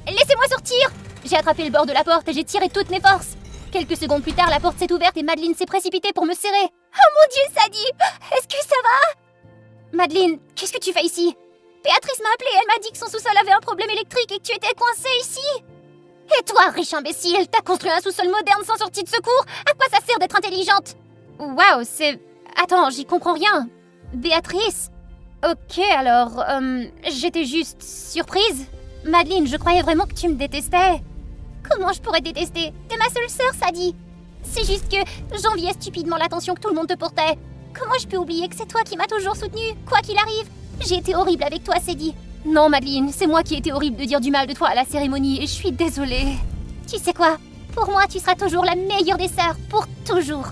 Laissez-moi sortir! J'ai attrapé le bord de la porte et j'ai tiré toutes mes forces. Quelques secondes plus tard, la porte s'est ouverte et Madeleine s'est précipitée pour me serrer. Oh mon Dieu, Sadie! Est-ce que ça va? Madeleine, qu'est-ce que tu fais ici? Béatrice m'a appelée, elle m'a dit que son sous-sol avait un problème électrique et que tu étais coincée ici. Et toi, riche imbécile, t'as construit un sous-sol moderne sans sortie de secours? À quoi ça sert d'être intelligente? Waouh, c'est... Attends, j'y comprends rien. Béatrice? Ok, alors... j'étais juste surprise. Madeleine, je croyais vraiment que tu me détestais. Comment je pourrais te détester? T'es ma seule sœur, Sadie. C'est juste que j'enviais stupidement l'attention que tout le monde te portait. Comment je peux oublier que c'est toi qui m'as toujours soutenue, quoi qu'il arrive? J'ai été horrible avec toi, Sadie. Non, Madeleine, c'est moi qui ai été horrible de dire du mal de toi à la cérémonie et je suis désolée. Tu sais quoi? Pour moi, tu seras toujours la meilleure des sœurs, pour toujours.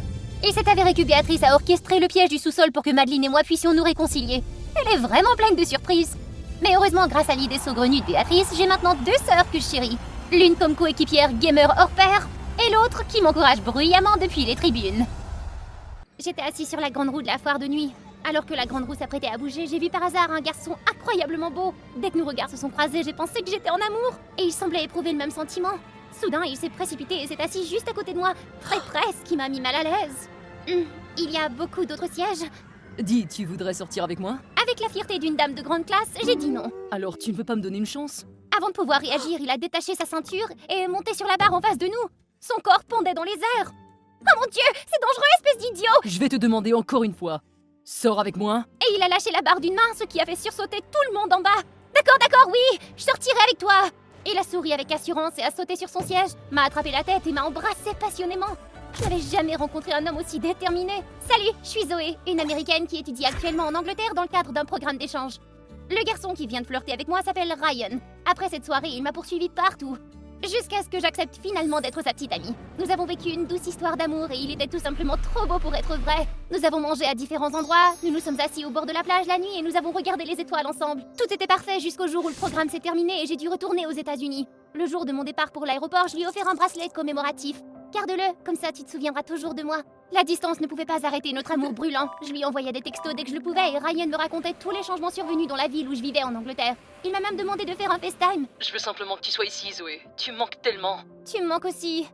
Il s'est avéré que Béatrice a orchestré le piège du sous-sol pour que Madeleine et moi puissions nous réconcilier. Elle est vraiment pleine de surprises. Mais heureusement, grâce à l'idée saugrenue de Béatrice, j'ai maintenant 2 sœurs que je chéris. L'une comme coéquipière gamer hors pair, et l'autre qui m'encourage bruyamment depuis les tribunes. J'étais assis sur la grande roue de la foire de nuit. Alors que la grande roue s'apprêtait à bouger, j'ai vu par hasard un garçon incroyablement beau. Dès que nos regards se sont croisés, j'ai pensé que j'étais en amour. Et il semblait éprouver le même sentiment. Soudain, il s'est précipité et s'est assis juste à côté de moi, très près, ce qui m'a mis mal à l'aise. Il y a beaucoup d'autres sièges. Dis, tu voudrais sortir avec moi? Avec la fierté d'une dame de grande classe, j'ai dit non. Alors tu ne veux pas me donner une chance? Avant de pouvoir réagir, il a détaché sa ceinture et est monté sur la barre en face de nous. Son corps pondait dans les airs. Oh mon Dieu, c'est dangereux, espèce d'idiot! Je vais te demander encore une fois. Sors avec moi? Et il a lâché la barre d'une main, ce qui a fait sursauter tout le monde en bas. D'accord, oui, je sortirai avec toi. Il a souri avec assurance et a sauté sur son siège, m'a attrapé la tête et m'a embrassé passionnément. Je n'avais jamais rencontré un homme aussi déterminé. Salut, je suis Zoé, une américaine qui étudie actuellement en Angleterre dans le cadre d'un programme d'échange. Le garçon qui vient de flirter avec moi s'appelle Ryan. Après cette soirée, il m'a poursuivi partout. Jusqu'à ce que j'accepte finalement d'être sa petite amie. Nous avons vécu une douce histoire d'amour et il était tout simplement trop beau pour être vrai. Nous avons mangé à différents endroits, nous nous sommes assis au bord de la plage la nuit et nous avons regardé les étoiles ensemble. Tout était parfait jusqu'au jour où le programme s'est terminé et j'ai dû retourner aux États-Unis. Le jour de mon départ pour l'aéroport, je lui ai offert un bracelet commémoratif. Garde-le, comme ça tu te souviendras toujours de moi. La distance ne pouvait pas arrêter notre amour brûlant. Je lui envoyais des textos dès que je le pouvais et Ryan me racontait tous les changements survenus dans la ville où je vivais en Angleterre. Il m'a même demandé de faire un FaceTime. Je veux simplement que tu sois ici, Zoé. Tu me manques tellement. Tu me manques aussi.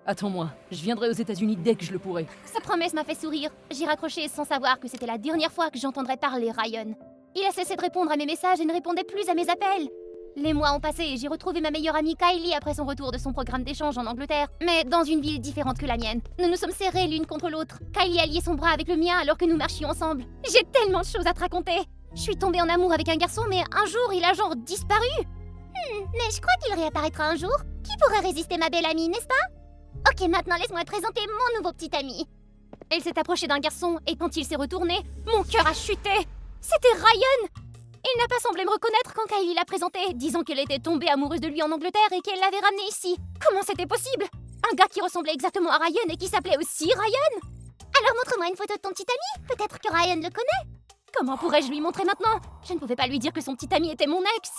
Attends-moi, je viendrai aux États-Unis dès que je le pourrai. Sa promesse m'a fait sourire. J'ai raccroché sans savoir que c'était la dernière fois que j'entendrais parler Ryan. Il a cessé de répondre à mes messages et ne répondait plus à mes appels. Les mois ont passé et j'ai retrouvé ma meilleure amie Kylie après son retour de son programme d'échange en Angleterre, mais dans une ville différente que la mienne. Nous nous sommes serrés l'une contre l'autre. Kylie a lié son bras avec le mien alors que nous marchions ensemble. J'ai tellement de choses à te raconter. Je suis tombée en amour avec un garçon, mais un jour il a genre disparu. Mais je crois qu'il réapparaîtra un jour. Qui pourrait résister, ma belle amie, n'est-ce pas? Ok, maintenant laisse-moi te présenter mon nouveau petit ami. Elle s'est approchée d'un garçon et quand il s'est retourné, mon cœur a chuté. C'était Ryan. Il n'a pas semblé me reconnaître quand Kylie l'a présenté, disant qu'elle était tombée amoureuse de lui en Angleterre et qu'elle l'avait ramené ici. Comment c'était possible? Un gars qui ressemblait exactement à Ryan et qui s'appelait aussi Ryan? Alors montre-moi une photo de ton petit ami, peut-être que Ryan le connaît. Comment pourrais-je lui montrer maintenant? Je ne pouvais pas lui dire que son petit ami était mon ex.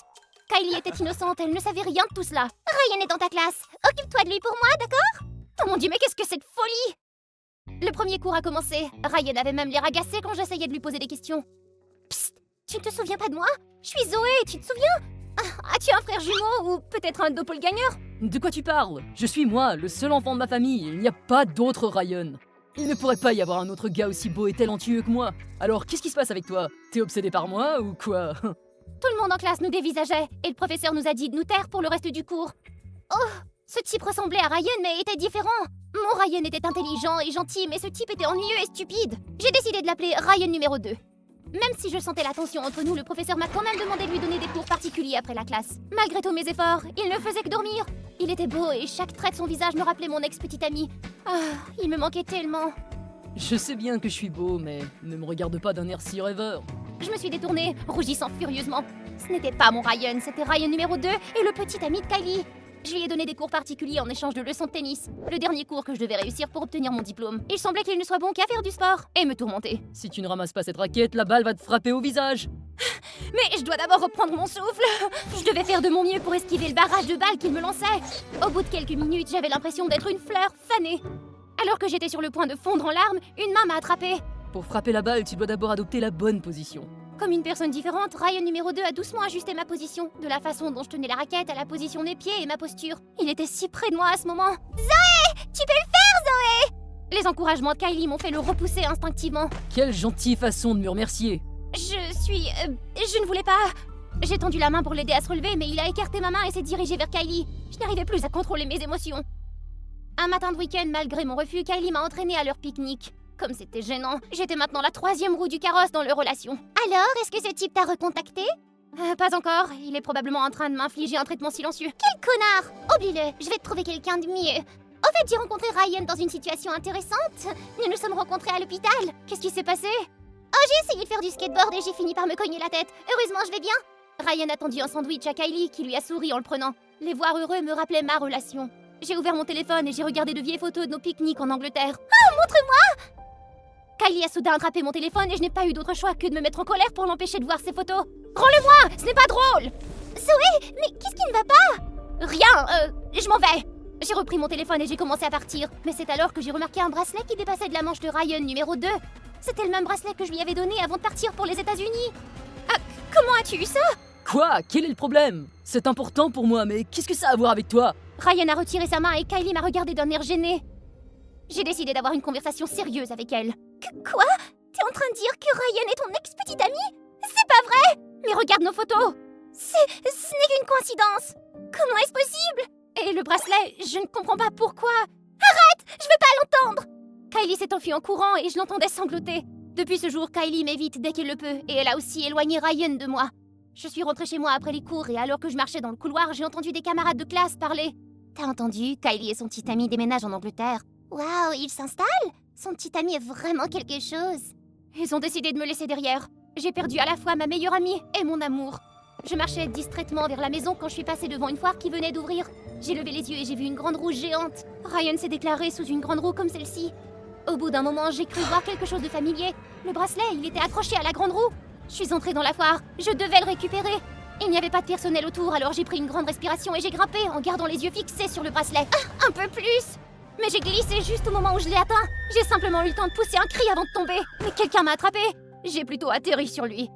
Kylie était innocente, elle ne savait rien de tout cela. Ryan est dans ta classe, occupe-toi de lui pour moi, d'accord? Oh mon Dieu, mais qu'est-ce que cette folie! Le premier cours a commencé. Ryan avait même l'air agacé quand j'essayais de lui poser des questions. Psst! Tu ne te souviens pas de moi? Je suis Zoé, tu te souviens? As-tu un frère jumeau ou peut-être un doppelganger? De quoi tu parles? Je suis moi, le seul enfant de ma famille. Il n'y a pas d'autre Ryan. Il ne pourrait pas y avoir un autre gars aussi beau et talentueux que moi. Alors qu'est-ce qui se passe avec toi? T'es obsédé par moi ou quoi? Tout le monde en classe nous dévisageait et le professeur nous a dit de nous taire pour le reste du cours. Oh, ce type ressemblait à Ryan mais était différent. Mon Ryan était intelligent et gentil mais ce type était ennuyeux et stupide. J'ai décidé de l'appeler Ryan numéro 2. Même si je sentais la tension entre nous, le professeur m'a quand même demandé de lui donner des cours particuliers après la classe. Malgré tous mes efforts, il ne faisait que dormir. Il était beau et chaque trait de son visage me rappelait mon ex-petite amie. Ah, il me manquait tellement. Je sais bien que je suis beau, mais ne me regarde pas d'un air si rêveur. Je me suis détournée, rougissant furieusement. Ce n'était pas mon Ryan, c'était Ryan numéro 2 et le petit ami de Kylie. Je lui ai donné des cours particuliers en échange de leçons de tennis. Le dernier cours que je devais réussir pour obtenir mon diplôme. Il semblait qu'il ne soit bon qu'à faire du sport et me tourmenter. Si tu ne ramasses pas cette raquette, la balle va te frapper au visage. Mais je dois d'abord reprendre mon souffle. Je devais faire de mon mieux pour esquiver le barrage de balles qu'il me lançait. Au bout de quelques minutes, j'avais l'impression d'être une fleur fanée. Alors que j'étais sur le point de fondre en larmes, une main m'a attrapée. Pour frapper la balle, tu dois d'abord adopter la bonne position. Comme une personne différente, Ryan numéro 2 a doucement ajusté ma position, de la façon dont je tenais la raquette à la position des pieds et ma posture. Il était si près de moi à ce moment. Zoé, tu peux le faire, Zoé! Les encouragements de Kylie m'ont fait le repousser instinctivement. Quelle gentille façon de me remercier. Je ne voulais pas... J'ai tendu la main pour l'aider à se relever, mais il a écarté ma main et s'est dirigé vers Kylie. Je n'arrivais plus à contrôler mes émotions. Un matin de week-end, malgré mon refus, Kylie m'a entraînée à leur pique-nique. Comme c'était gênant, j'étais maintenant la 3e roue du carrosse dans leur relation. Alors, est-ce que ce type t'a recontacté? Pas encore, il est probablement en train de m'infliger un traitement silencieux. Quel connard! Oublie-le, je vais te trouver quelqu'un de mieux. Au fait, j'ai rencontré Ryan dans une situation intéressante. Nous nous sommes rencontrés à l'hôpital. Qu'est-ce qui s'est passé? J'ai essayé de faire du skateboard et j'ai fini par me cogner la tête. Heureusement, je vais bien. Ryan a tendu un sandwich à Kylie qui lui a souri en le prenant. Les voir heureux me rappelait ma relation. J'ai ouvert mon téléphone et j'ai regardé de vieilles photos de nos pique-niques en Angleterre. Oh, montre-moi! Kylie a soudain attrapé mon téléphone et je n'ai pas eu d'autre choix que de me mettre en colère pour l'empêcher de voir ses photos. Rends-le-moi! Ce n'est pas drôle! Zoé, mais qu'est-ce qui ne va pas? Rien, je m'en vais! J'ai repris mon téléphone et j'ai commencé à partir. Mais c'est alors que j'ai remarqué un bracelet qui dépassait de la manche de Ryan numéro 2. C'était le même bracelet que je lui avais donné avant de partir pour les États-Unis. Ah, comment as-tu eu ça? Quoi? Quel est le problème? C'est important pour moi, mais qu'est-ce que ça a à voir avec toi? Ryan a retiré sa main et Kylie m'a regardé d'un air gêné. J'ai décidé d'avoir une conversation sérieuse avec elle. Quoi? T'es en train de dire que Ryan est ton ex-petite amie? C'est pas vrai! Mais regarde nos photos! Ce n'est qu'une coïncidence! Comment est-ce possible? Et le bracelet, je ne comprends pas pourquoi. Arrête! Je veux pas l'entendre! Kylie s'est enfuie en courant et je l'entendais sangloter. Depuis ce jour, Kylie m'évite dès qu'elle le peut et elle a aussi éloigné Ryan de moi. Je suis rentrée chez moi après les cours et alors que je marchais dans le couloir, j'ai entendu des camarades de classe parler. T'as entendu? Kylie et son petit ami déménagent en Angleterre. Waouh, il s'installe? Son petit ami est vraiment quelque chose. Ils ont décidé de me laisser derrière. J'ai perdu à la fois ma meilleure amie et mon amour. Je marchais distraitement vers la maison quand je suis passée devant une foire qui venait d'ouvrir. J'ai levé les yeux et j'ai vu une grande roue géante. Ryan s'est déclaré sous une grande roue comme celle-ci. Au bout d'un moment, j'ai cru voir quelque chose de familier. Le bracelet, il était accroché à la grande roue. Je suis entrée dans la foire. Je devais le récupérer. Il n'y avait pas de personnel autour, alors j'ai pris une grande respiration et j'ai grimpé en gardant les yeux fixés sur le bracelet. Ah, un peu plus! Mais j'ai glissé juste au moment où je l'ai atteint. J'ai simplement eu le temps de pousser un cri avant de tomber. Mais quelqu'un m'a attrapé. J'ai plutôt atterri sur lui.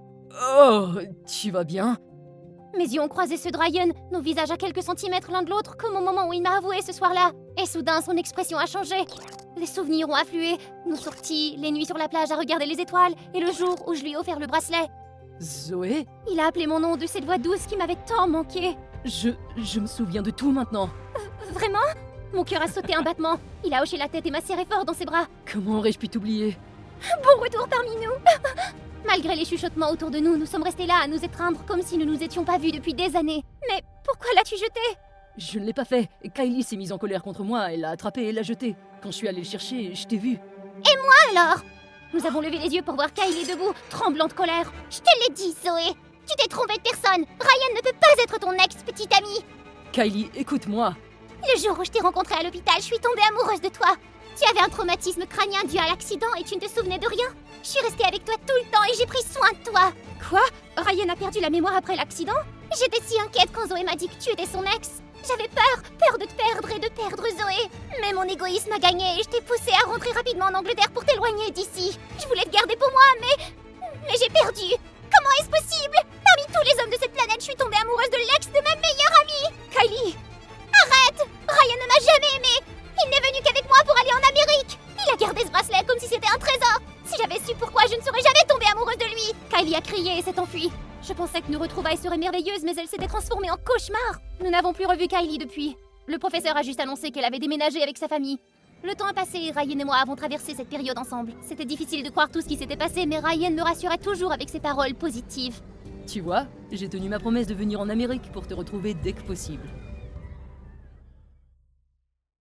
Oh, tu vas bien? Mes yeux ont croisé ceux de Ryan, nos visages à quelques centimètres l'un de l'autre, comme au moment où il m'a avoué ce soir-là. Et soudain, son expression a changé. Les souvenirs ont afflué, nos sorties, les nuits sur la plage à regarder les étoiles, et le jour où je lui ai offert le bracelet. Zoé? Il a appelé mon nom de cette voix douce qui m'avait tant manqué. Je me souviens de tout maintenant. Vraiment? Mon cœur a sauté un battement. Il a hoché la tête et m'a serré fort dans ses bras. Comment aurais-je pu t'oublier? Bon retour parmi nous. Malgré les chuchotements autour de nous, nous sommes restés là à nous étreindre comme si nous nous étions pas vus depuis des années. Mais pourquoi l'as-tu jeté? Je ne l'ai pas fait. Kylie s'est mise en colère contre moi, elle l'a attrapé et l'a jeté. Quand je suis allée le chercher, je t'ai vu. Et moi alors? Nous avons levé les yeux pour voir Kylie debout, tremblant de colère. Je te l'ai dit, Zoé. Tu t'es trompée de personne. Ryan ne peut pas être ton ex-petite amie. Kylie, écoute-moi. Le jour où je t'ai rencontrée à l'hôpital, je suis tombée amoureuse de toi. Tu avais un traumatisme crânien dû à l'accident et tu ne te souvenais de rien. Je suis restée avec toi tout le temps et j'ai pris soin de toi. Quoi? Ryan a perdu la mémoire après l'accident? J'étais si inquiète quand Zoé m'a dit que tu étais son ex. J'avais peur de te perdre et de perdre Zoé. Mais mon égoïsme a gagné et je t'ai poussée à rentrer rapidement en Angleterre pour t'éloigner d'ici. Je voulais te garder pour moi, mais j'ai perdu. Comment est-ce possible? Parmi tous les hommes de cette planète, je suis tombée amoureuse de l'ex de ma meilleure amie. Kylie! Arrête! Ryan ne m'a jamais aimée. Il n'est venu qu'avec moi pour aller en Amérique. Il a gardé ce bracelet comme si c'était un trésor. Si j'avais su pourquoi, je ne serais jamais tombée amoureuse de lui. Kylie a crié et s'est enfuie. Je pensais que nos retrouvailles seraient merveilleuses, mais elle s'était transformée en cauchemar. Nous n'avons plus revu Kylie depuis. Le professeur a juste annoncé qu'elle avait déménagé avec sa famille. Le temps a passé et Ryan et moi avons traversé cette période ensemble. C'était difficile de croire tout ce qui s'était passé, mais Ryan me rassurait toujours avec ses paroles positives. Tu vois, j'ai tenu ma promesse de venir en Amérique pour te retrouver dès que possible.